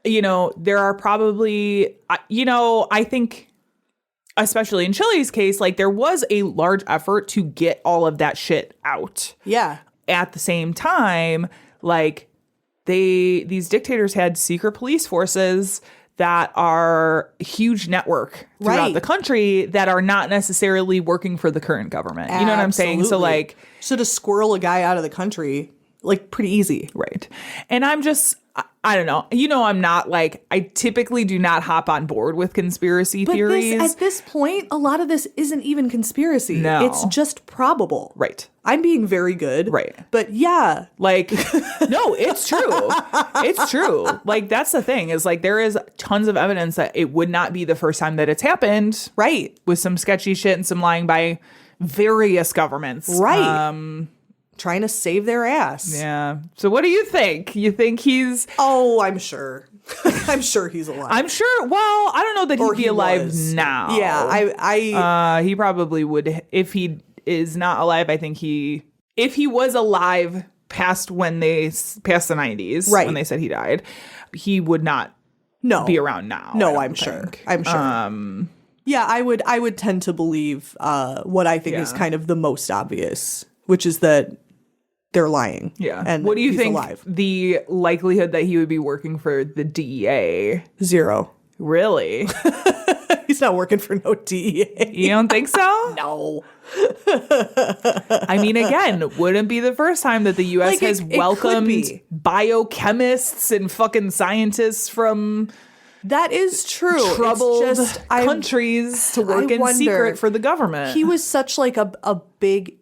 you know, there are probably, I think, especially in Chile's case, like there was a large effort to get all of that shit out. Yeah. At the same time, like these dictators had secret police forces that are a huge network throughout the country that are not necessarily working for the current government. You know what I'm saying? So like, so to squirrel a guy out of the country, like pretty easy. Right. And I'm just, I don't know. You know, I'm not like, I typically do not hop on board with conspiracy theories. At this point, a lot of this isn't even conspiracy. No. It's just probable. Right. I'm being very good. Right. But yeah. Like, no, it's true. It's true. Like, that's the thing is like, there is tons of evidence that it would not be the first time that it's happened. Right. With some sketchy shit and some lying by various governments. Right. Trying to save their ass. Yeah. So what do you think? You think he's... Oh, I'm sure. I'm sure he's alive. I'm sure. Well, I don't know that he'd be alive now. Yeah, he probably would. If he is not alive, I think if he was alive past the 90s, when they said he died, he would not be around now. No, I'm sure. Yeah, I would tend to believe what I think is kind of the most obvious, which is that they're lying. Yeah. And what do you think alive. The likelihood that he would be working for the DEA? 0. Really? He's not working for no DEA. You don't think so? No. I mean, again, wouldn't be the first time that the U.S. has welcomed biochemists and fucking scientists from... That is true. Troubled countries to work in secret for the government. He was such like a big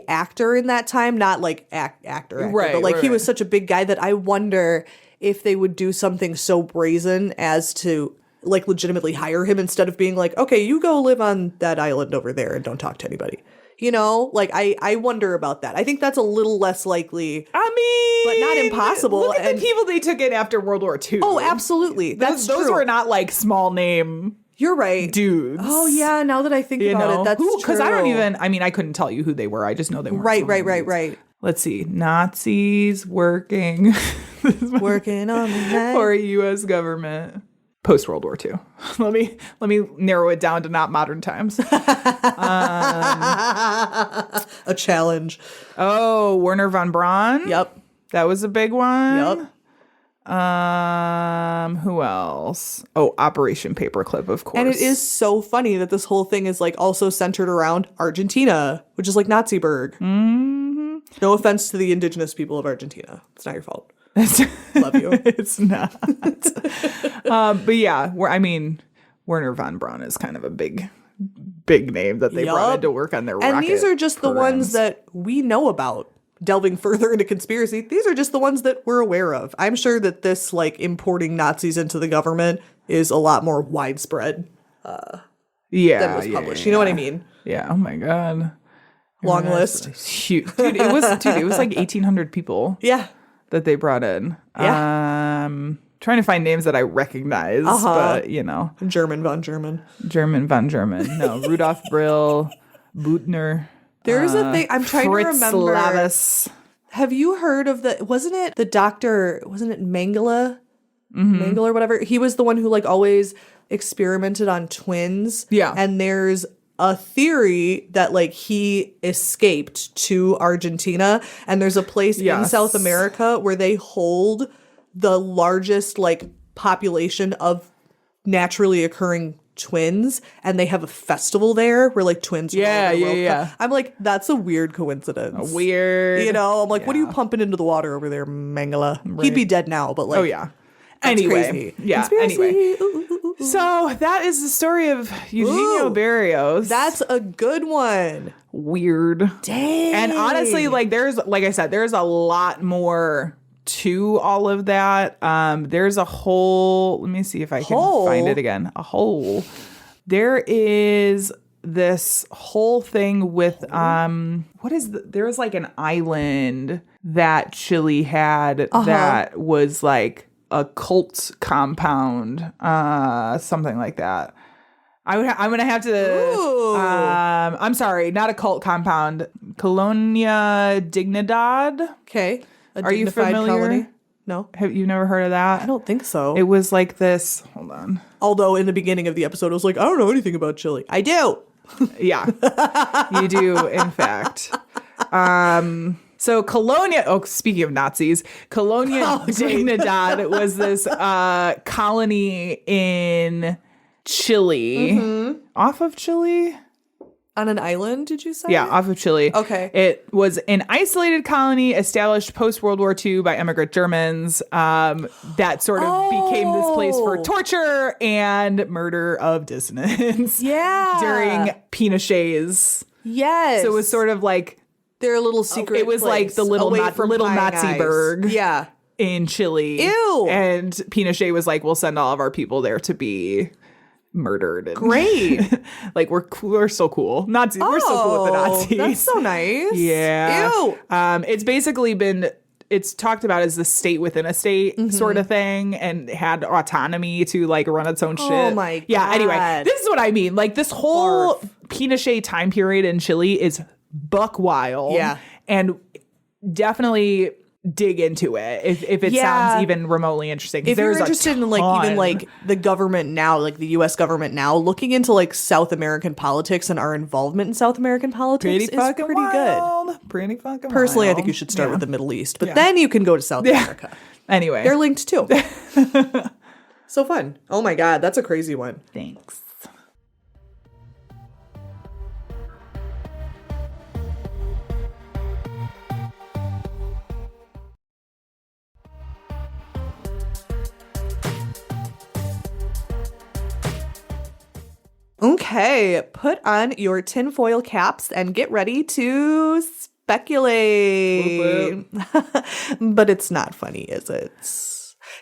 actor in that time, not like actor, but like he was such a big guy that I wonder if they would do something so brazen as to like legitimately hire him instead of being like, okay, you go live on that island over there and don't talk to anybody. You know, like I wonder about that. I think that's a little less likely. I mean, but not impossible. Look at the people they took in after World War II. Oh, absolutely. Those were not like small name. You're right. Dudes. Oh, yeah. Now that I think about it, that's true. Because I couldn't tell you who they were. I just know they were. Right. Let's see. Nazis working. Working on the for a U.S. government. Post World War II. Let me narrow it down to not modern times. A challenge. Oh, Werner von Braun. Yep. That was a big one. Yep. Who else? Oh, Operation Paperclip, of course. And it is so funny that this whole thing is like also centered around Argentina, which is like Naziburg. Mm-hmm. No offense to the indigenous people of Argentina. It's not your fault. Love you. It's not. But yeah, Werner von Braun is kind of a big name that they brought in to work on their rocket. And these are just programs. The ones that we know about. Delving further into conspiracy, these are just the ones that we're aware of. I'm sure that this, like, importing Nazis into the government, is a lot more widespread Yeah. than was published. You know what I mean? Yeah. Oh my God. Long list. Huge. Dude, it was like 1,800 people Yeah. that they brought in. Yeah. Trying to find names that I recognize, but German von German. German von German. No, Rudolf Brill, Butner. There's a thing I'm trying to remember. Lavis. Have you heard of wasn't it Mengele? Mengele or whatever? He was the one who like always experimented on twins. Yeah. And there's a theory that like he escaped to Argentina, and there's a place in South America where they hold the largest like population of naturally occurring twins, and they have a festival there where like twins from all over the world come. I'm like, that's a weird coincidence. Weird. You know, I'm like, what are you pumping into the water over there, Mengele? Right. He'd be dead now, but like, Anyway, crazy. Yeah. Conspiracy. Anyway, Ooh. so that is the story of Eugenio Barrios. That's a good one. Weird. Dang. And honestly, like like I said, there's a lot more to all of that. There's a whole. Let me see if I can find it again. A whole. There is this whole thing with there was like an island that Chile had that was like a cult compound, something like that. I'm gonna have to. I'm sorry, not a cult compound. Colonia Dignidad. Okay. Are you familiar? Colony? No. Have you never heard of that? I don't think so. It was like this. Hold on. Although in the beginning of the episode, I was like, I don't know anything about Chile. I do. Yeah, you do, in fact. So Colonia, speaking of Nazis, Colonia Dignidad was this colony in Chile. Off of Chile? On an island, did you say? Yeah, off of Chile. Okay. It was an isolated colony established post-World War II by immigrant Germans that sort of became this place for torture and murder of dissidents. Yeah. During Pinochet's. Yes. So it was sort of like their little secret. It was place, like the little prying Nazi eyes. burg. Yeah. In Chile. Ew. And Pinochet was like, we'll send all of our people there to be murdered. And Great. like we're so cool. Nazis. We're so cool with the Nazis. That's so nice. Yeah. Ew. It's basically it's talked about as the state within a state sort of thing, and had autonomy to like run its own shit. Oh my God. Yeah. Anyway, this is what I mean. Like this whole Pinochet time period in Chile is buck wild. Yeah. And definitely dig into it if it sounds even remotely interesting. If you're interested in like even like the government now, like the U.S. government now, looking into like South American politics and our involvement in South American politics is pretty good. Pretty fucking Personally, wild. I think you should start with the Middle East, but then you can go to South America. Anyway, they're linked too. So fun. Oh my God, that's a crazy one. Thanks. Okay, put on your tinfoil caps and get ready to speculate. But it's not funny, is it?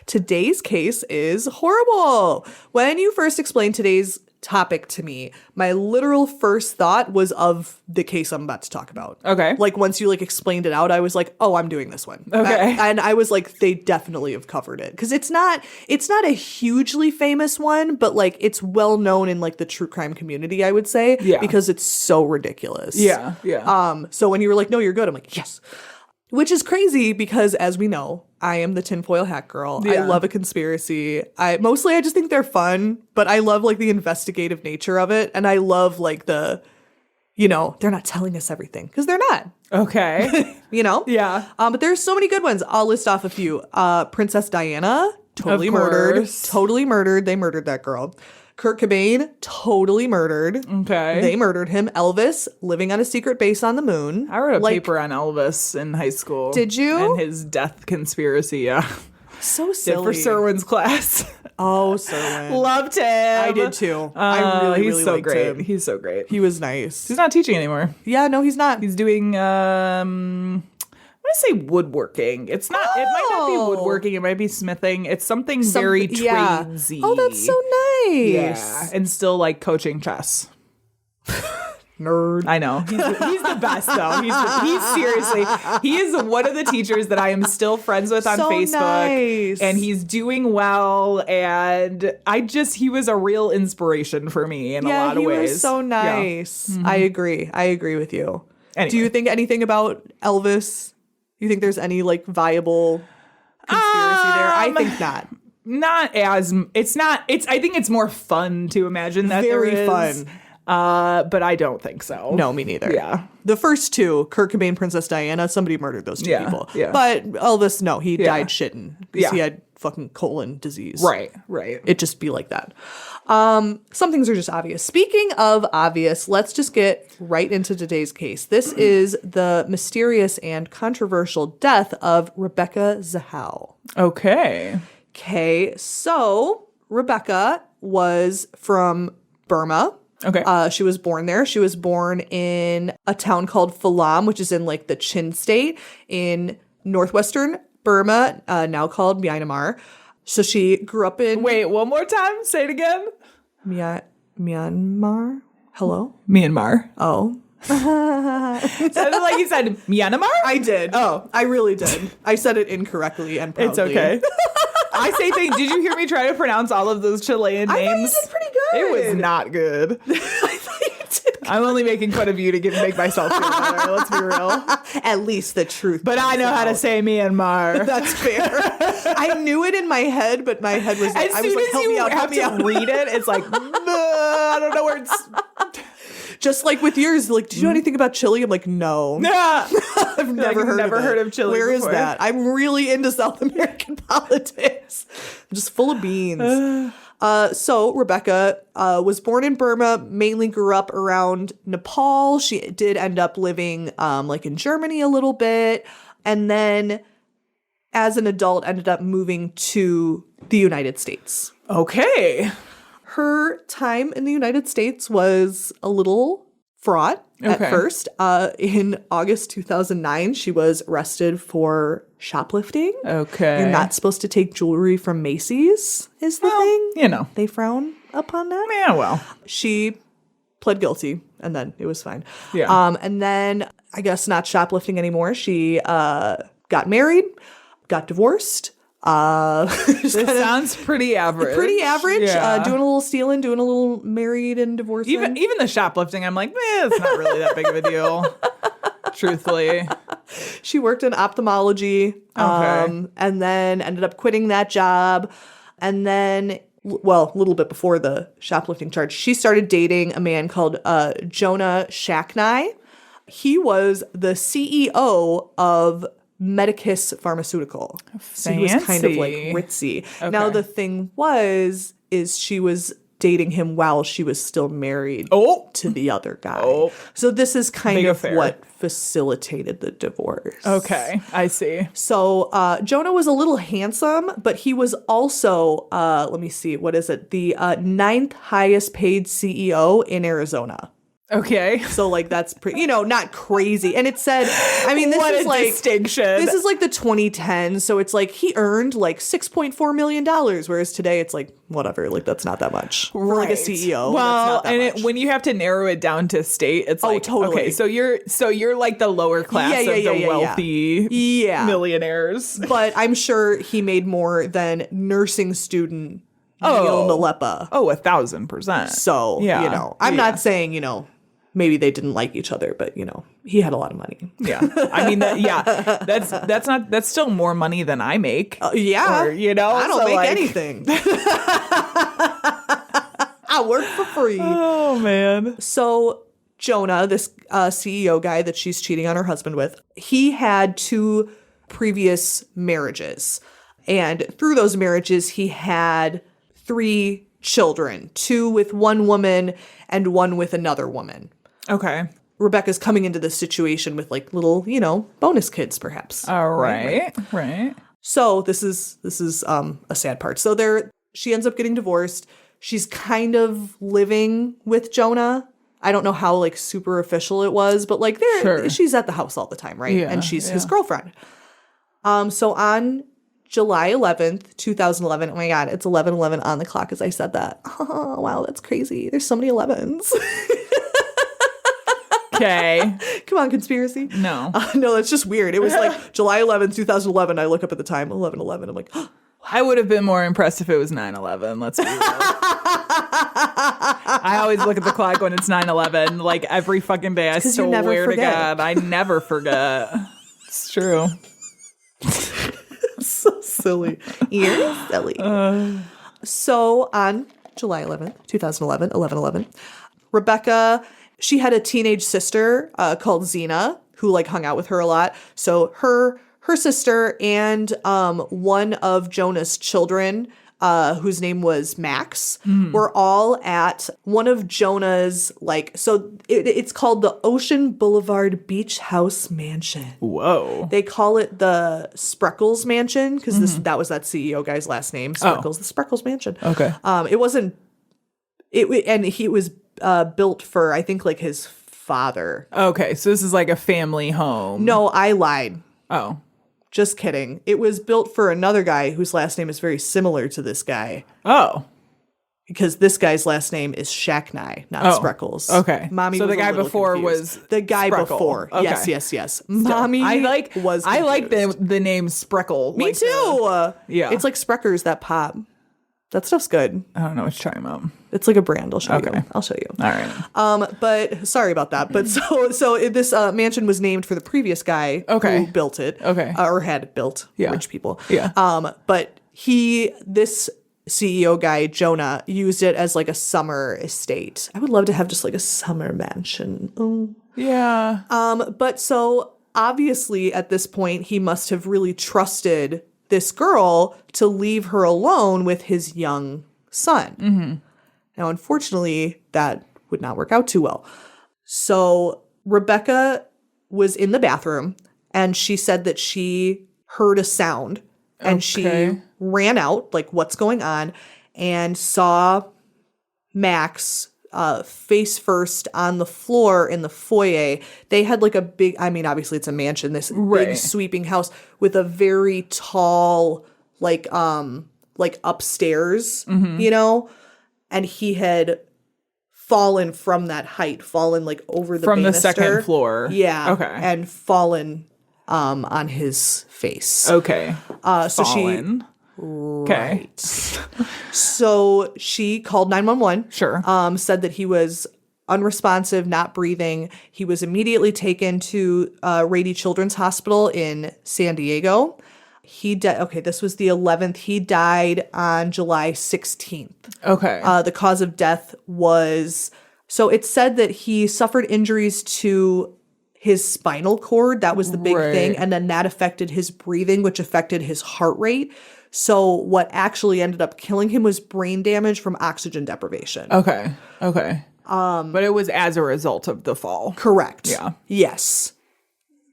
Today's case is horrible. When you first explained today's topic to me, my literal first thought was of the case I'm about to talk about. Okay. Like once you like explained it out, I was like, oh, I'm doing this one. Okay. And I was like, they definitely have covered it. Because it's not a hugely famous one, but like it's well known in like the true crime community, I would say. Yeah. Because it's so ridiculous. Yeah. Yeah. So when you were like, no, you're good, I'm like, yes. Which is crazy because, as we know, I am the tinfoil hat girl. Yeah. I love a conspiracy. I just think they're fun, but I love like the investigative nature of it. And I love like the, they're not telling us everything because they're not. Okay. Yeah. But there's so many good ones. I'll list off a few. Princess Diana, totally murdered. Totally murdered. They murdered that girl. Kurt Cobain, totally murdered. Okay. They murdered him. Elvis, living on a secret base on the moon. I wrote a paper on Elvis in high school. Did you? And his death conspiracy, yeah. So silly. Did for Serwin's class. Oh, Serwin. Loved him. I did too. I really he's so liked great. him. He's so great. He was nice. He's not teaching anymore. Yeah, no, he's not. He's doing, what to say woodworking. It's not. It might not be woodworking. It might be smithing. It's something very tradesy. Oh, that's so nice. Yeah, and still like coaching chess. Nerd. I know. He's the best though. He's seriously. He is one of the teachers that I am still friends with on Facebook. Nice. And he's doing well. And he was a real inspiration for me in a lot of ways. Yeah, he was so nice. Yeah. Mm-hmm. I agree with you. Anyway. Do you think anything about Elvis? You think there's any like viable conspiracy there? I think not. I think it's more fun to imagine that Very there is. Fun. But I don't think so. No, me neither. Yeah. The first two, Kurt Cobain, Princess Diana, somebody murdered those two people. Yeah. But Elvis, no, he died shitting because he Yeah. had fucking colon disease. Right. It just be like that. Some things are just obvious. Speaking of obvious, let's just get right into today's case. This is the mysterious and controversial death of Rebecca Zahow. Okay, so Rebecca was from Burma. Okay. She was born there. She was born in a town called Falam, which is in like the Chin state in northwestern Burma, now called Myanmar. So she grew up in... Wait, one more time. Say it again. Myanmar? Hello? Myanmar. Oh. Sounded like you said Myanmar? I did. Oh, I really did. I said it incorrectly and proudly. It's okay. I say things. Did you hear me try to pronounce all of those Chilean names? I thought you did pretty good. It was not good. I thought you did. I'm only making fun of you to make myself feel better. Let's be real. At least the truth. But I know how to say Myanmar. That's fair. I knew it in my head, but my head was like, As soon as you have to read it, it's like, I don't know where it's... Just like with yours, like, did you know anything about Chile? I'm like, no. I've never heard of Chile. Where before. Is that? I'm really into South American politics. I'm just full of beans. So Rebecca was born in Burma, mainly grew up around Nepal. She did end up living like in Germany a little bit. And then as an adult, ended up moving to the United States. Okay. Her time in the United States was a little fraught at first. In August 2009, she was arrested for shoplifting. Okay. You're not supposed to take jewelry from Macy's, is the thing. You know. They frown upon that. Yeah, well. She pled guilty, and then it was fine. Yeah. And then, I guess not shoplifting anymore. She got married, got divorced. This sounds pretty average. Pretty average. Yeah. Doing a little stealing, doing a little married and divorcing. Even the shoplifting, I'm like, it's not really that big of a deal. Truthfully. She worked in ophthalmology. And then ended up quitting that job. And then, well, a little bit before the shoplifting charge, she started dating a man called Jonah Shacknai. He was the CEO of Medicus Pharmaceutical. So he was kind of like ritzy. Okay. Now the thing is she was dating him while she was still married to the other guy. So this is kind of what facilitated the divorce. Okay, I see. So Jonah was a little handsome, but he was also, let me see, what is it? The 9th highest paid CEO in Arizona. Okay. So like that's not crazy. And it said, I mean, this is like distinction. This is like the 2010s, so it's like he earned like $6.4 million, whereas today it's like whatever, like that's not that much for like a CEO. Well, that's not that much. when you have to narrow it down to state, it's like totally. Okay, so you're like the lower class of the wealthy millionaires. But I'm sure he made more than nursing student Neil Nalepa. 1,000%. So I'm not saying maybe they didn't like each other, but he had a lot of money. Yeah, I mean, that's still more money than I make. Or, I don't make anything. I work for free. Oh man. So Jonah, this CEO guy that she's cheating on her husband with, he had 2 previous marriages, and through those marriages, he had 3 children, 2 with one woman and 1 with another woman. Okay. Rebecca's coming into this situation with like little, bonus kids, perhaps. All right. So this is a sad part. So she ends up getting divorced. She's kind of living with Jonah. I don't know how like super official it was, but like she's at the house all the time, right? Yeah, and she's his girlfriend. So on July 11th, 2011, oh my God, it's 11:11 on the clock as I said that. Oh, wow, that's crazy. There's so many 11s. Okay. Come on, conspiracy. No. No, it's just weird. It was like July 11th, 2011. I look up at the time, 11:11. I'm like, I would have been more impressed if it was 9/11. Let's be real. I always look at the clock when it's 9/11. Like every fucking day. I swear to God, I never forget. It's true. So silly. You're silly. So on July 11th, 2011, 11/11, Rebecca, she had a teenage sister called Xena who like hung out with her a lot. So her sister and one of Jonah's children, whose name was Max, were all at one of Jonah's it's called the Ocean Boulevard Beach House Mansion. Whoa. They call it the Spreckles Mansion because that was that CEO guy's last name, Spreckles, the Spreckles Mansion. Okay. He was built for, I think, like his father. Okay, so this is like a family home. No, I lied. Oh. Just kidding. It was built for another guy whose last name is very similar to this guy. Oh. Because this guy's last name is Shacknai, not Spreckles. Okay. Mommy so was the guy before confused. was the guy Spreckle. before. Okay. Yes. Mommy I like confused. the name Spreckle. Me like too. Yeah. It's like Spreckers that pop. That stuff's good. I don't know what you're talking about. It's like a brand. I'll show Okay. you. I'll show you. All right. But sorry about that. But so this mansion was named for the previous guy who built it. Okay. Or had it built. Yeah. Rich people. Yeah. But this CEO guy, Jonah, used it as like a summer estate. I would love to have just like a summer mansion. Oh. Yeah. But so obviously at this point, he must have really trusted this girl to leave her alone with his young son. Mm-hmm. Now, unfortunately, that would not work out too well. So Rebecca was in the bathroom and she said that she heard a sound and she ran out, like, what's going on, and saw Max face first on the floor in the foyer. They had like a big, I mean, obviously it's a mansion, this big sweeping house with a very tall, like upstairs, you know, and he had fallen from that height, fallen like over the banister. The second floor. Yeah. Okay. And fallen on his face. Okay. So she... Okay. Right. So she called 911. Sure. Said that he was unresponsive, not breathing. He was immediately taken to Rady Children's Hospital in San Diego. He died. Okay, this was the 11th. He died on July 16th. Okay. The cause of death was, so it said that he suffered injuries to his spinal cord. That was the big thing. And then that affected his breathing, which affected his heart rate. So what actually ended up killing him was brain damage from oxygen deprivation. Okay. But it was as a result of the fall. Correct. Yeah. Yes.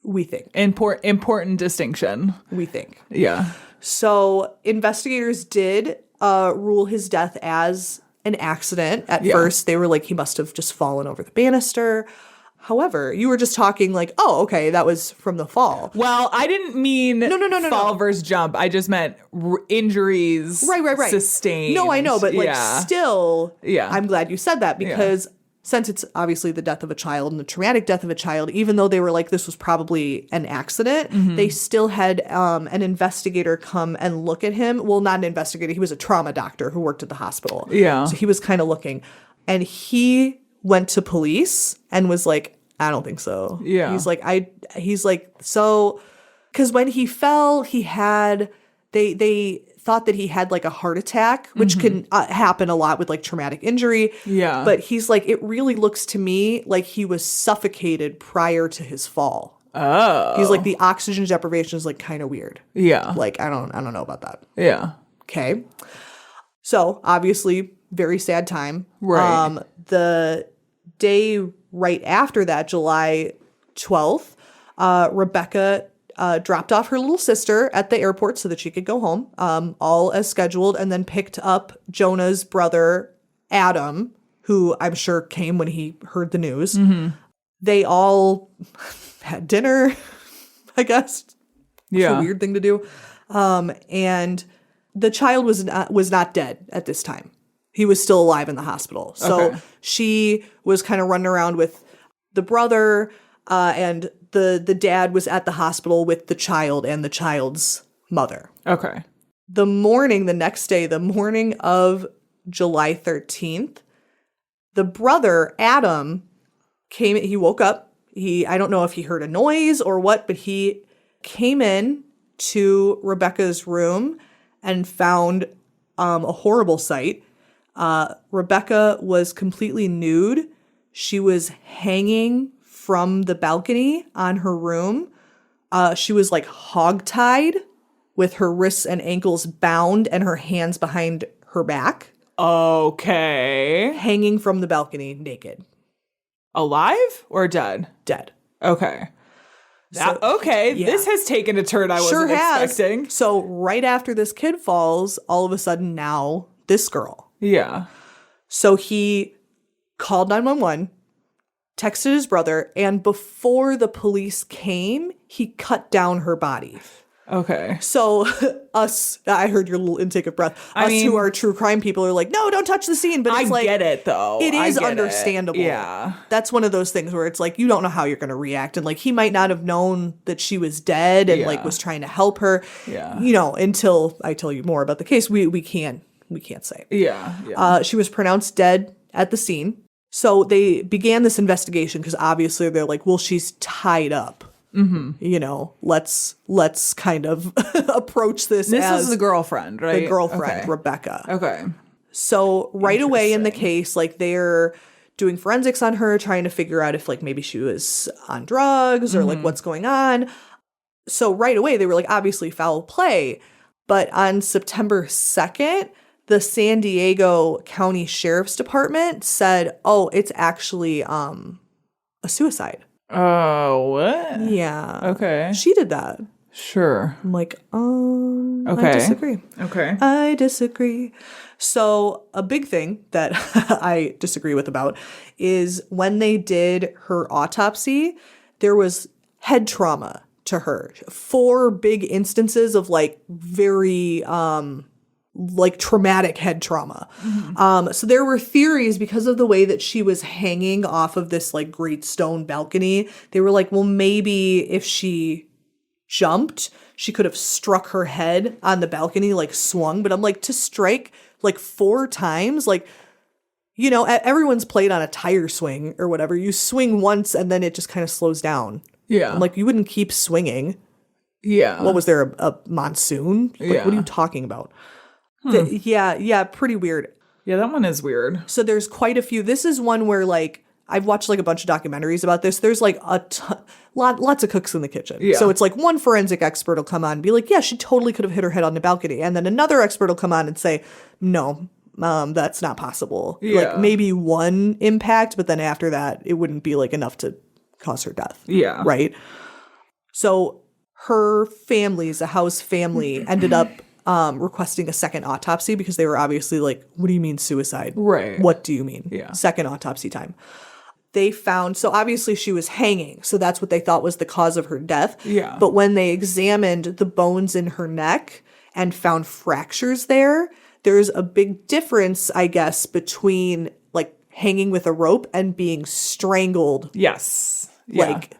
We think. Important distinction. We think. Yeah. So investigators did rule his death as an accident. At first, they were like, he must have just fallen over the banister. However, you were just talking like, oh, okay, that was from the fall. Well, I didn't mean no, fall versus jump. I just meant injuries right. sustained. No, I know, but like still, yeah. I'm glad you said that because since it's obviously the death of a child and the traumatic death of a child, even though they were like, this was probably an accident, they still had an investigator come and look at him. Well, not an investigator. He was a trauma doctor who worked at the hospital. Yeah. So he was kind of looking. And he went to police and was like, I don't think so. Yeah. He's like, so, because when he fell, he had, they thought that he had like a heart attack, which can happen a lot with like traumatic injury. Yeah. But he's like, it really looks to me like he was suffocated prior to his fall. Oh. He's like, the oxygen deprivation is like kind of weird. Yeah. Like, I don't know about that. Yeah. Okay. So obviously very sad time. Right. The day right after that, July 12th, Rebecca dropped off her little sister at the airport so that she could go home, all as scheduled, and then picked up Jonah's brother, Adam, who I'm sure came when he heard the news. They all had dinner, I guess. It's a weird thing to do. And the child was not dead at this time. He was still alive in the hospital. So she was kind of running around with the brother, and the dad was at the hospital with the child and the child's mother. Okay. The next day, the morning of July 13th, the brother, Adam, he woke up. I don't know if he heard a noise or what, but he came in to Rebecca's room and found a horrible sight. Rebecca was completely nude. She was hanging from the balcony on her room. She was like hogtied with her wrists and ankles bound and her hands behind her back. Okay. Hanging from the balcony naked. Alive or dead? Dead. Okay. This has taken a turn I wasn't expecting. So right after this kid falls, all of a sudden now this girl. Yeah. So he called 911, texted his brother, and before the police came, he cut down her body. Okay. So I heard your little intake of breath. Who are true crime people are like, no, don't touch the scene. But it's I get it, though. It is understandable. Yeah. That's one of those things where it's like, you don't know how you're going to react. And like, he might not have known that she was dead and like was trying to help her. Yeah. Until I tell you more about the case, we can't say. Yeah. She was pronounced dead at the scene. So they began this investigation because obviously they're like, well, she's tied up. Let's kind of approach this as is the girlfriend, right? The girlfriend, Rebecca. Okay. So right away in the case, like they're doing forensics on her, trying to figure out if like maybe she was on drugs or like what's going on. So right away they were like, obviously foul play. But on September 2nd, the San Diego County Sheriff's Department said, oh, it's actually a suicide. Oh, what? Yeah. Okay. She did that. Sure. I'm like, okay. I disagree. Okay. I disagree. So a big thing that I disagree with about is when they did her autopsy, there was head trauma to her. 4 big instances of like very like traumatic head trauma. So there were theories because of the way that she was hanging off of this like great stone balcony. They were like, well, maybe if she jumped, she could have struck her head on the balcony, like swung. But I'm like, to strike like 4 times, like, everyone's played on a tire swing or whatever. You swing once and then it just kind of slows down. Yeah. I'm like, you wouldn't keep swinging. Yeah. What was there, a monsoon? Like, what are you talking about? Pretty weird. Yeah, that one is weird. So there's quite a few. This is one where like I've watched like a bunch of documentaries about this. There's like lots of cooks in the kitchen. Yeah. So it's like one forensic expert will come on and be like, yeah, she totally could have hit her head on the balcony. And then another expert will come on and say, no, that's not possible. Yeah. Like maybe one impact, but then after that, it wouldn't be like enough to cause her death. Yeah. Right. So her family, the House family, ended up requesting a second autopsy because they were obviously like, what do you mean suicide? Right. What do you mean? Yeah. Second autopsy time. They found, so obviously she was hanging. So that's what they thought was the cause of her death. Yeah. But when they examined the bones in her neck and found fractures there's a big difference, I guess, between like hanging with a rope and being strangled. Yes. Yeah. Like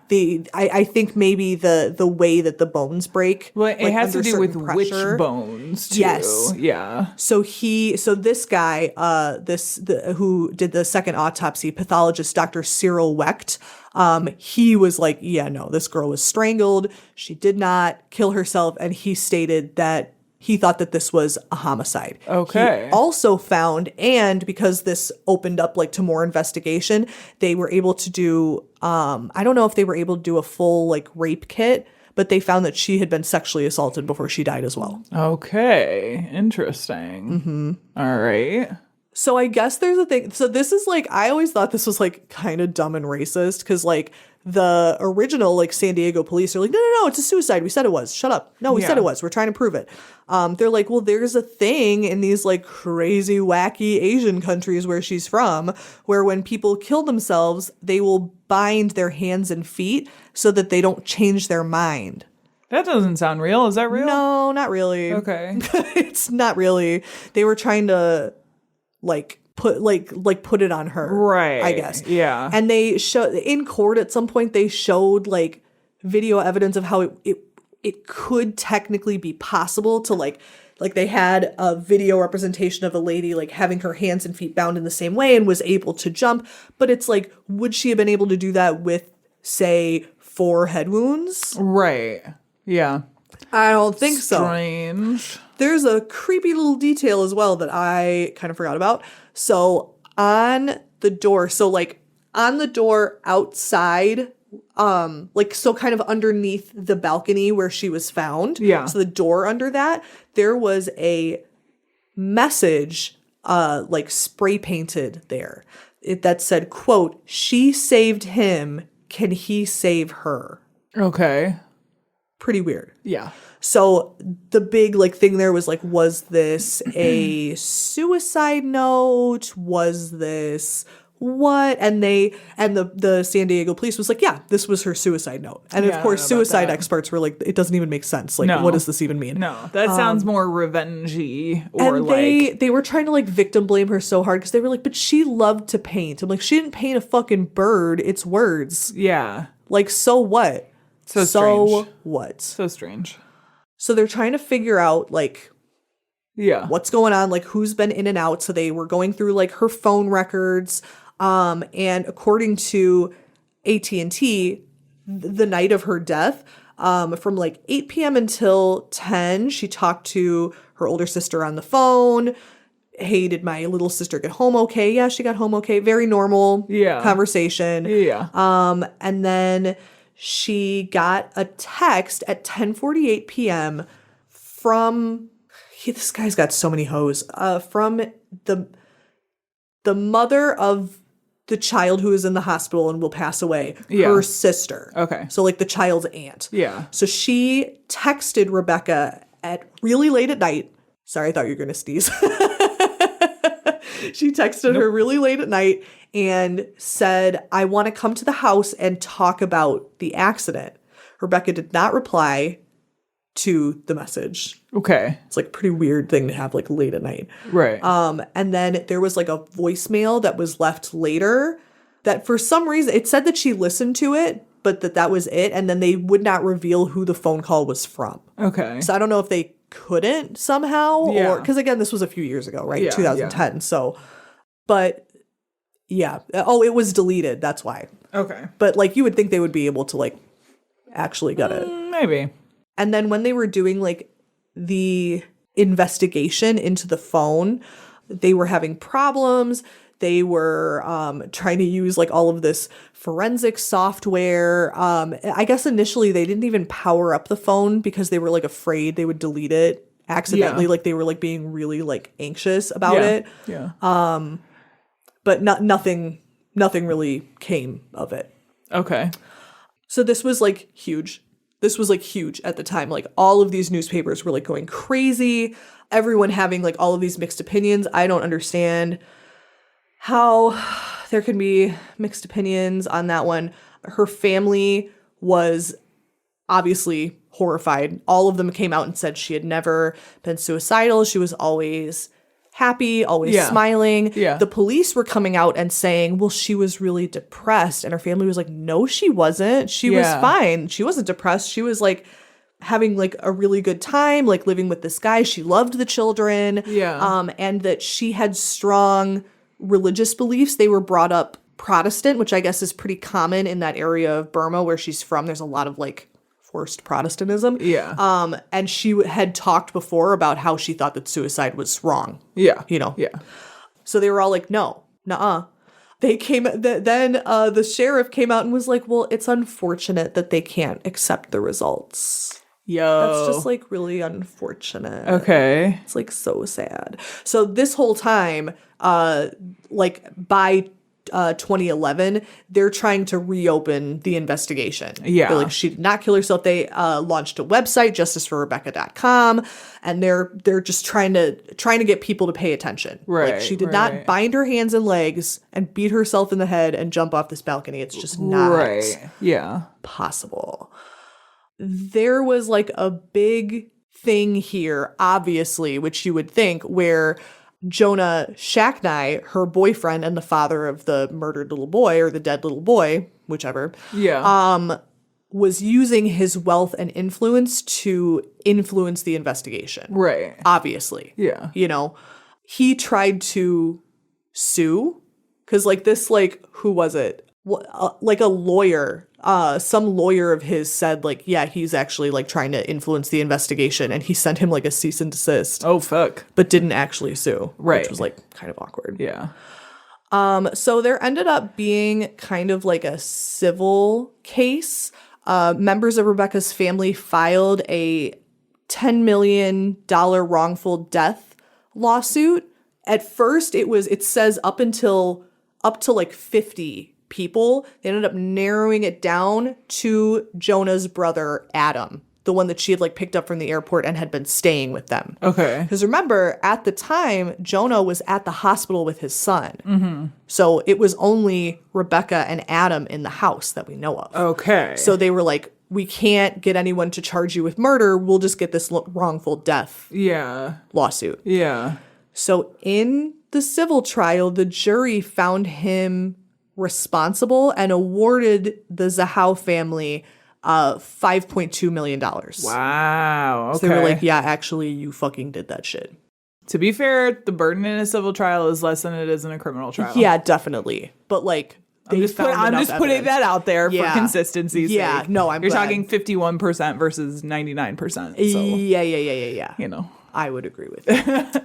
I think maybe the way that the bones break. Well, it like, has to do with pressure. which bones too. Yes. Yeah. So this guy, who did the second autopsy, pathologist Dr. Cyril Wecht, he was like, yeah, no, this girl was strangled. She did not kill herself, and he stated that he thought that this was a homicide. Okay. He also found, and because this opened up like to more investigation, they were able to do, I don't know if they were able to do a full like rape kit, but they found that she had been sexually assaulted before she died as well. Okay. Interesting. All right. So I guess there's a thing. So this is like, I always thought this was like kind of dumb and racist because like the original like San Diego police are like, no, it's a suicide. We said it was. Shut up. No, we said it was. We're trying to prove it. They're like, well, there's a thing in these like crazy, wacky Asian countries where she's from, where when people kill themselves, they will bind their hands and feet so that they don't change their mind. That doesn't sound real. Is that real? No, not really. Okay. It's not really. They were trying to put it on her. Right. I guess. Yeah. And they showed in court at some point, they showed like video evidence of how it could technically be possible to like they had a video representation of a lady like having her hands and feet bound in the same way and was able to jump. But it's like, would she have been able to do that with, say, 4 head wounds? Right. Yeah. I don't think so. Strange. There's a creepy little detail as well that I kind of forgot about. So on the door outside, so kind of underneath the balcony where she was found. Yeah. So the door under that, there was a message, spray painted there that said, quote, "She saved him. Can he save her?" Okay. Pretty weird. Yeah. So the big thing there was was this a suicide note? Was this what? And the San Diego police was like, yeah, this was her suicide note. And of course, suicide experts were like, it doesn't even make sense. Like, what does this even mean? No, that sounds more revengey or and they were trying to victim blame her so hard because they were like, but she loved to paint. I'm like, she didn't paint a fucking bird. It's words. Yeah. So what? So strange. What? So strange. So they're trying to figure out what's going on, who's been in and out. So they were going through her phone records. And according to AT&T, the night of her death, from 8 p.m. until 10, she talked to her older sister on the phone. Hey, did my little sister get home okay? Yeah, she got home okay. Very normal conversation. Yeah. And then she got a text at 10:48 p.m. from this guy's got so many hoes. From the mother of the child who is in the hospital and will pass away. Her sister. Okay. So the child's aunt. Yeah. So she texted Rebecca at really late at night. Sorry, I thought you were gonna sneeze. She texted her really late at night and said, "I want to come to the house and talk about the accident." Rebecca did not reply to the message. Okay. It's a pretty weird thing to have late at night. Right. And then there was a voicemail that was left later that for some reason it said that she listened to it, but that was it. And then they would not reveal who the phone call was from. Okay. So I don't know if they couldn't somehow or because again, this was a few years ago, right? 2010. Yeah. So, but yeah. Oh, it was deleted. That's why. Okay. But you would think they would be able to actually get it. Maybe. And then when they were doing the investigation into the phone, they were having problems. They were trying to use all of this forensic software. I guess initially they didn't even power up the phone because they were afraid they would delete it accidentally. Yeah. They were being really anxious about it. Yeah. But nothing really came of it. Okay. So this was huge. This was huge at the time. All of these newspapers were going crazy. Everyone having all of these mixed opinions. I don't understand how there can be mixed opinions on that one. Her family was obviously horrified. All of them came out and said she had never been suicidal. She was always happy, always smiling. Yeah. The police were coming out and saying, well, she was really depressed. And her family was like, no, she wasn't. She was fine. She wasn't depressed. She was having a really good time, living with this guy. She loved the children. Yeah. And that she had strong religious beliefs. They were brought up Protestant, which I guess is pretty common in that area of Burma where she's from. There's a lot of forced Protestantism. Yeah. And she had talked before about how she thought that suicide was wrong. Yeah. Yeah. So they were all like, no, nuh-uh. They came, then the sheriff came out and was like, well, it's unfortunate that they can't accept the results. Yo. That's just like really unfortunate. Okay. It's like so sad. So this whole time, like by 2011, they're trying to reopen the investigation. Yeah. They're like, she did not kill herself. They launched a website, justiceforrebecca.com, and they're just trying to get people to pay attention. Right. Like, she did not bind her hands and legs and beat herself in the head and jump off this balcony. It's just not possible. There was like a big thing here, obviously, which you would think, where Jonah Shacknai, her boyfriend and the father of the murdered little boy or the dead little boy, whichever, was using his wealth and influence to influence the investigation. Right. Obviously. Yeah. You know, he tried to sue because like this, like, who was it? Like a lawyer, some lawyer of his said like, yeah, he's actually like trying to influence the investigation, and he sent him like a cease and desist. Oh, fuck. But didn't actually sue. Right. Which was like kind of awkward. Yeah. So there ended up being kind of like a civil case. Members of Rebecca's family filed a $10 million wrongful death lawsuit. At first it says up to like 50 people. They ended up narrowing it down to Jonah's brother, Adam, the one that she had like picked up from the airport and had been staying with them. Okay. Because remember, at the time, Jonah was at the hospital with his son. Mm-hmm. So it was only Rebecca and Adam in the house that we know of. Okay. So they were like, we can't get anyone to charge you with murder. We'll just get this wrongful death lawsuit. Yeah. So in the civil trial, the jury found him responsible and awarded the Zahau family $5.2 million. Wow. Okay. So they were like, yeah, actually, you fucking did that shit. To be fair, the burden in a civil trial is less than it is in a criminal trial. Yeah, definitely. But like, I'm just putting that out there for consistency's sake. No, You're talking 51% versus 99%. So, yeah. You know, I would agree with you.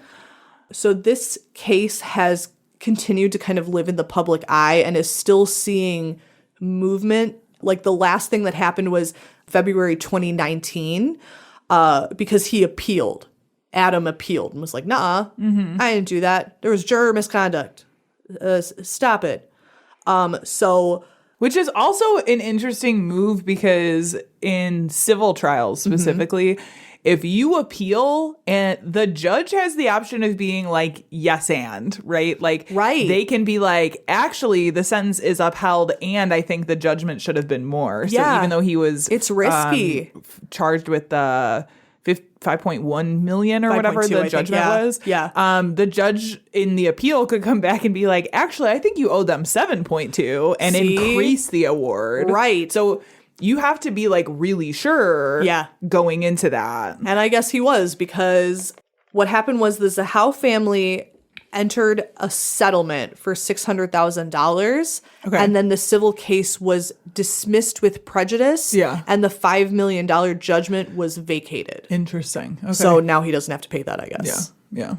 So this case has continued to kind of live in the public eye and is still seeing movement. Like the last thing that happened was February 2019, because he appealed. Adam appealed and was like, nah, I didn't do that. There was juror misconduct. Stop it. Which is also an interesting move because in civil trials specifically, if you appeal and the judge has the option of being like, yes, and right. Like, they can be like, actually, the sentence is upheld and I think the judgment should have been more. So even though he was it's risky, charged with the 5.1 million or whatever the judgment was. Yeah. The judge in the appeal could come back and be like, actually, I think you owe them 7.2 and increase the award. Right. So you have to be like really sure going into that. And I guess he was, because what happened was the Zahau family entered a settlement for $600,000. Okay. And then the civil case was dismissed with prejudice. Yeah. And the $5 million judgment was vacated. Interesting. Okay. So now he doesn't have to pay that, I guess. Yeah.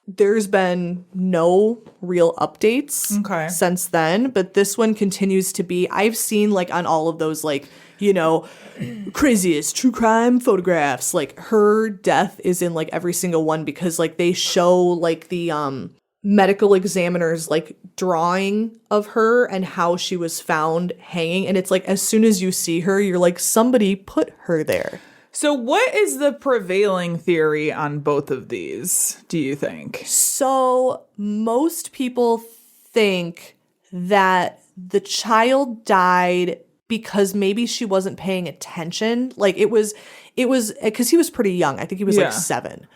There's been no real updates since then, but this one continues to be, I've seen like on all of those like, you know, craziest true crime photographs, like her death is in like every single one, because like they show like the medical examiner's like drawing of her and how she was found hanging, and it's like as soon as you see her, you're like, somebody put her there. So what is the prevailing theory on both of these, do you think? So most people think that the child died because maybe she wasn't paying attention. Like it was because he was pretty young. I think he was like 7.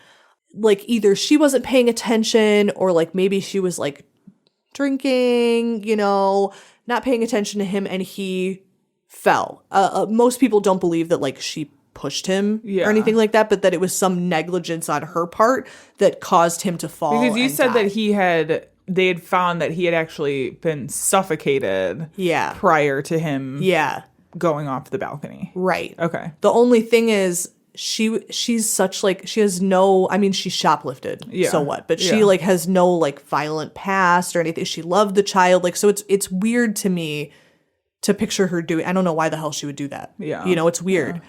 Like either she wasn't paying attention or like maybe she was like drinking, you know, not paying attention to him and he fell. Most people don't believe that like she pushed him or anything like that, but that it was some negligence on her part that caused him to fall. Because you said that they had found that he had actually been suffocated prior to him going off the balcony. Right. Okay. The only thing is she's such like, she has no, I mean, she shoplifted. Yeah. So what? But she like has no like violent past or anything. She loved the child. Like, so it's weird to me to picture her doing, I don't know why the hell she would do that. Yeah. You know, it's weird.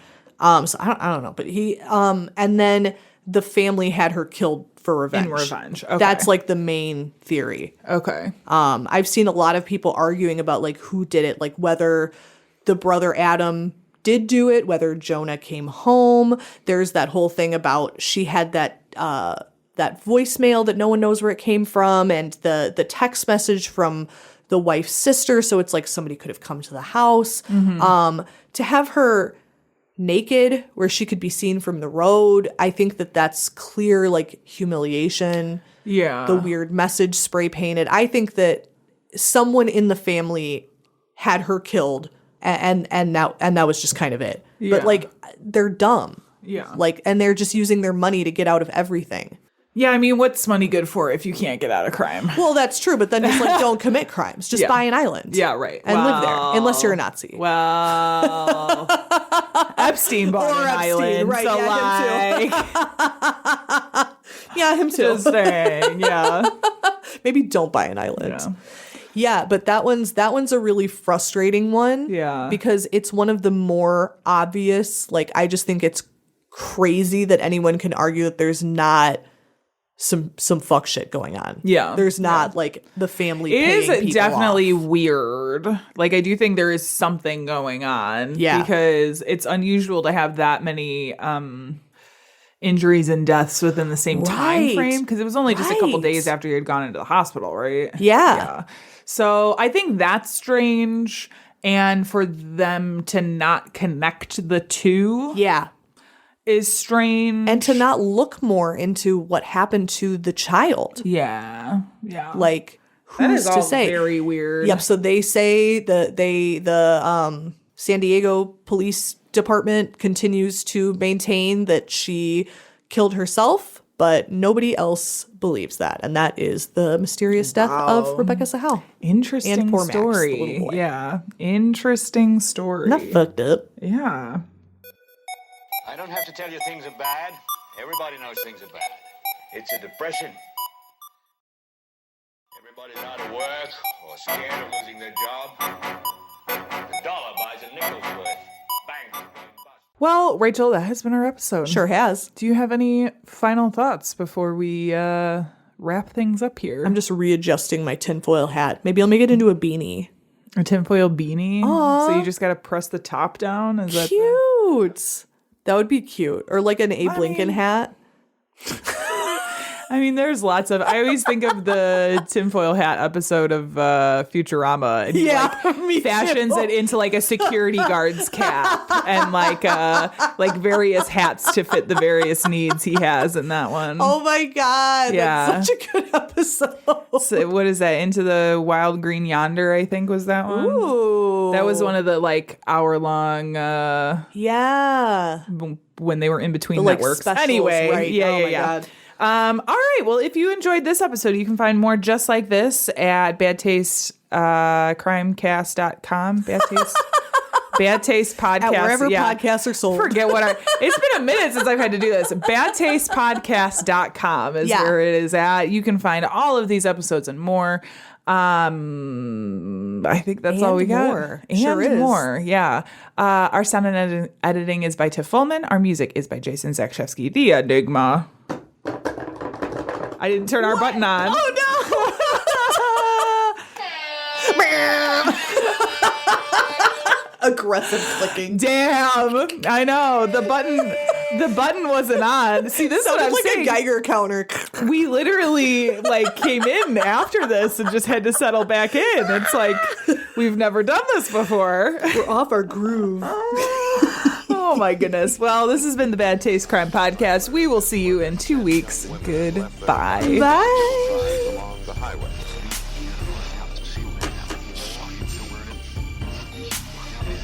So I don't know, but he and then the family had her killed for revenge. In revenge. Okay. That's like the main theory. Okay. I've seen a lot of people arguing about like who did it, like whether the brother Adam did do it, whether Jonah came home. There's that whole thing about she had that voicemail that no one knows where it came from, and the text message from the wife's sister. So it's like somebody could have come to the house. To have her naked where she could be seen from the road, I think that's clear like humiliation. Yeah. The weird message spray painted. I think that someone in the family had her killed and that was just kind of it. Yeah. But like they're dumb. Yeah. Like, and they're just using their money to get out of everything. Yeah, I mean, what's money good for if you can't get out of crime? Well, that's true, but then just like don't commit crimes. Just buy an island. Yeah, right. And live there, unless you're a Nazi. Well, Epstein bought an island, right? so Yeah, him too. Just saying, yeah. Maybe don't buy an island. Yeah, but that one's a really frustrating one. Yeah. Because it's one of the more obvious, like, I just think it's crazy that anyone can argue that there's not some fuck shit going on. Yeah. There's not like the family It paying is definitely off. weird. Like, I do think there is something going on. Yeah. Because it's unusual to have that many injuries and deaths within the same time frame. Because it was only just a couple days after you had gone into the hospital, right? Yeah. So I think that's strange. And for them to not connect the two. Yeah. Is strange. And to not look more into what happened to the child. Yeah. Like, that who's is to all say? Very weird. Yep. So they say the San Diego Police Department continues to maintain that she killed herself, but nobody else believes that, and that is the mysterious death of Rebecca Sahel. Interesting and poor story. Max, the little boy. Yeah. Interesting story. Not fucked up. Yeah. I don't have to tell you things are bad. Everybody knows things are bad. It's a depression. Everybody's out of work or scared of losing their job. The dollar buys a nickel's worth. Banks are going bust. Well, Rachel, that has been our episode. Sure has. Do you have any final thoughts before we wrap things up here? I'm just readjusting my tinfoil hat. Maybe I'll make it into a beanie. A tinfoil beanie? Aww. So you just got to press the top down? Is that cute? That would be cute. Or like an Abe Lincoln hat. I mean, there's lots of. I always think of the tinfoil hat episode of Futurama, and he fashions it into like a security guard's cap and like various hats to fit the various needs he has in that one. Oh my god! Yeah, that's such a good episode. So what is that? Into the Wild Green Yonder, I think was that one. Ooh, that was one of the like hour-long. When they were in between networks. Specials, anyway, right. God. All right. Well, if you enjoyed this episode, you can find more just like this at badtastecrimecast.com. Bad Taste Podcast. At wherever podcasts are sold. Forget what it's been a minute since I've had to do this. badtastepodcast.com is where it is at. You can find all of these episodes and more. I think that's all we got. More. And sure is. more. Yeah. Our sound and editing is by Tiff Fullman. Our music is by Jason Zakshevsky. The Enigma. I didn't turn our button on. Oh no! Aggressive clicking. Damn. I know. The button wasn't on. See, this is what I'm like saying. A Geiger counter. We literally like came in after this and just had to settle back in. It's like we've never done this before. We're off our groove. Oh my goodness. Well, this has been the Bad Taste Crime Podcast. We will see you in 2 weeks. Goodbye. Bye. Along the highway.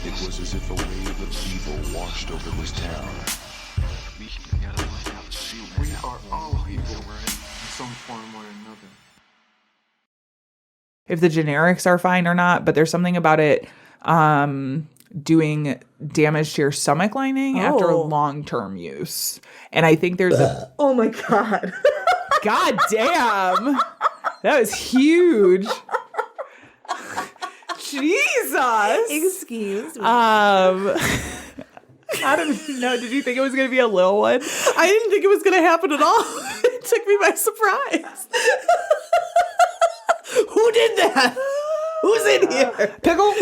It was as if a wave of evil washed over this town. We are all evil in some form or another. If the generics are fine or not, but there's something about it doing damage to your stomach lining after long-term use. And I think there's a... Oh my god. God damn. That was huge. Jesus. Excuse me. I don't know. Did you think it was going to be a little one? I didn't think it was going to happen at all. It took me by surprise. Who did that? Who's in here? Pickle?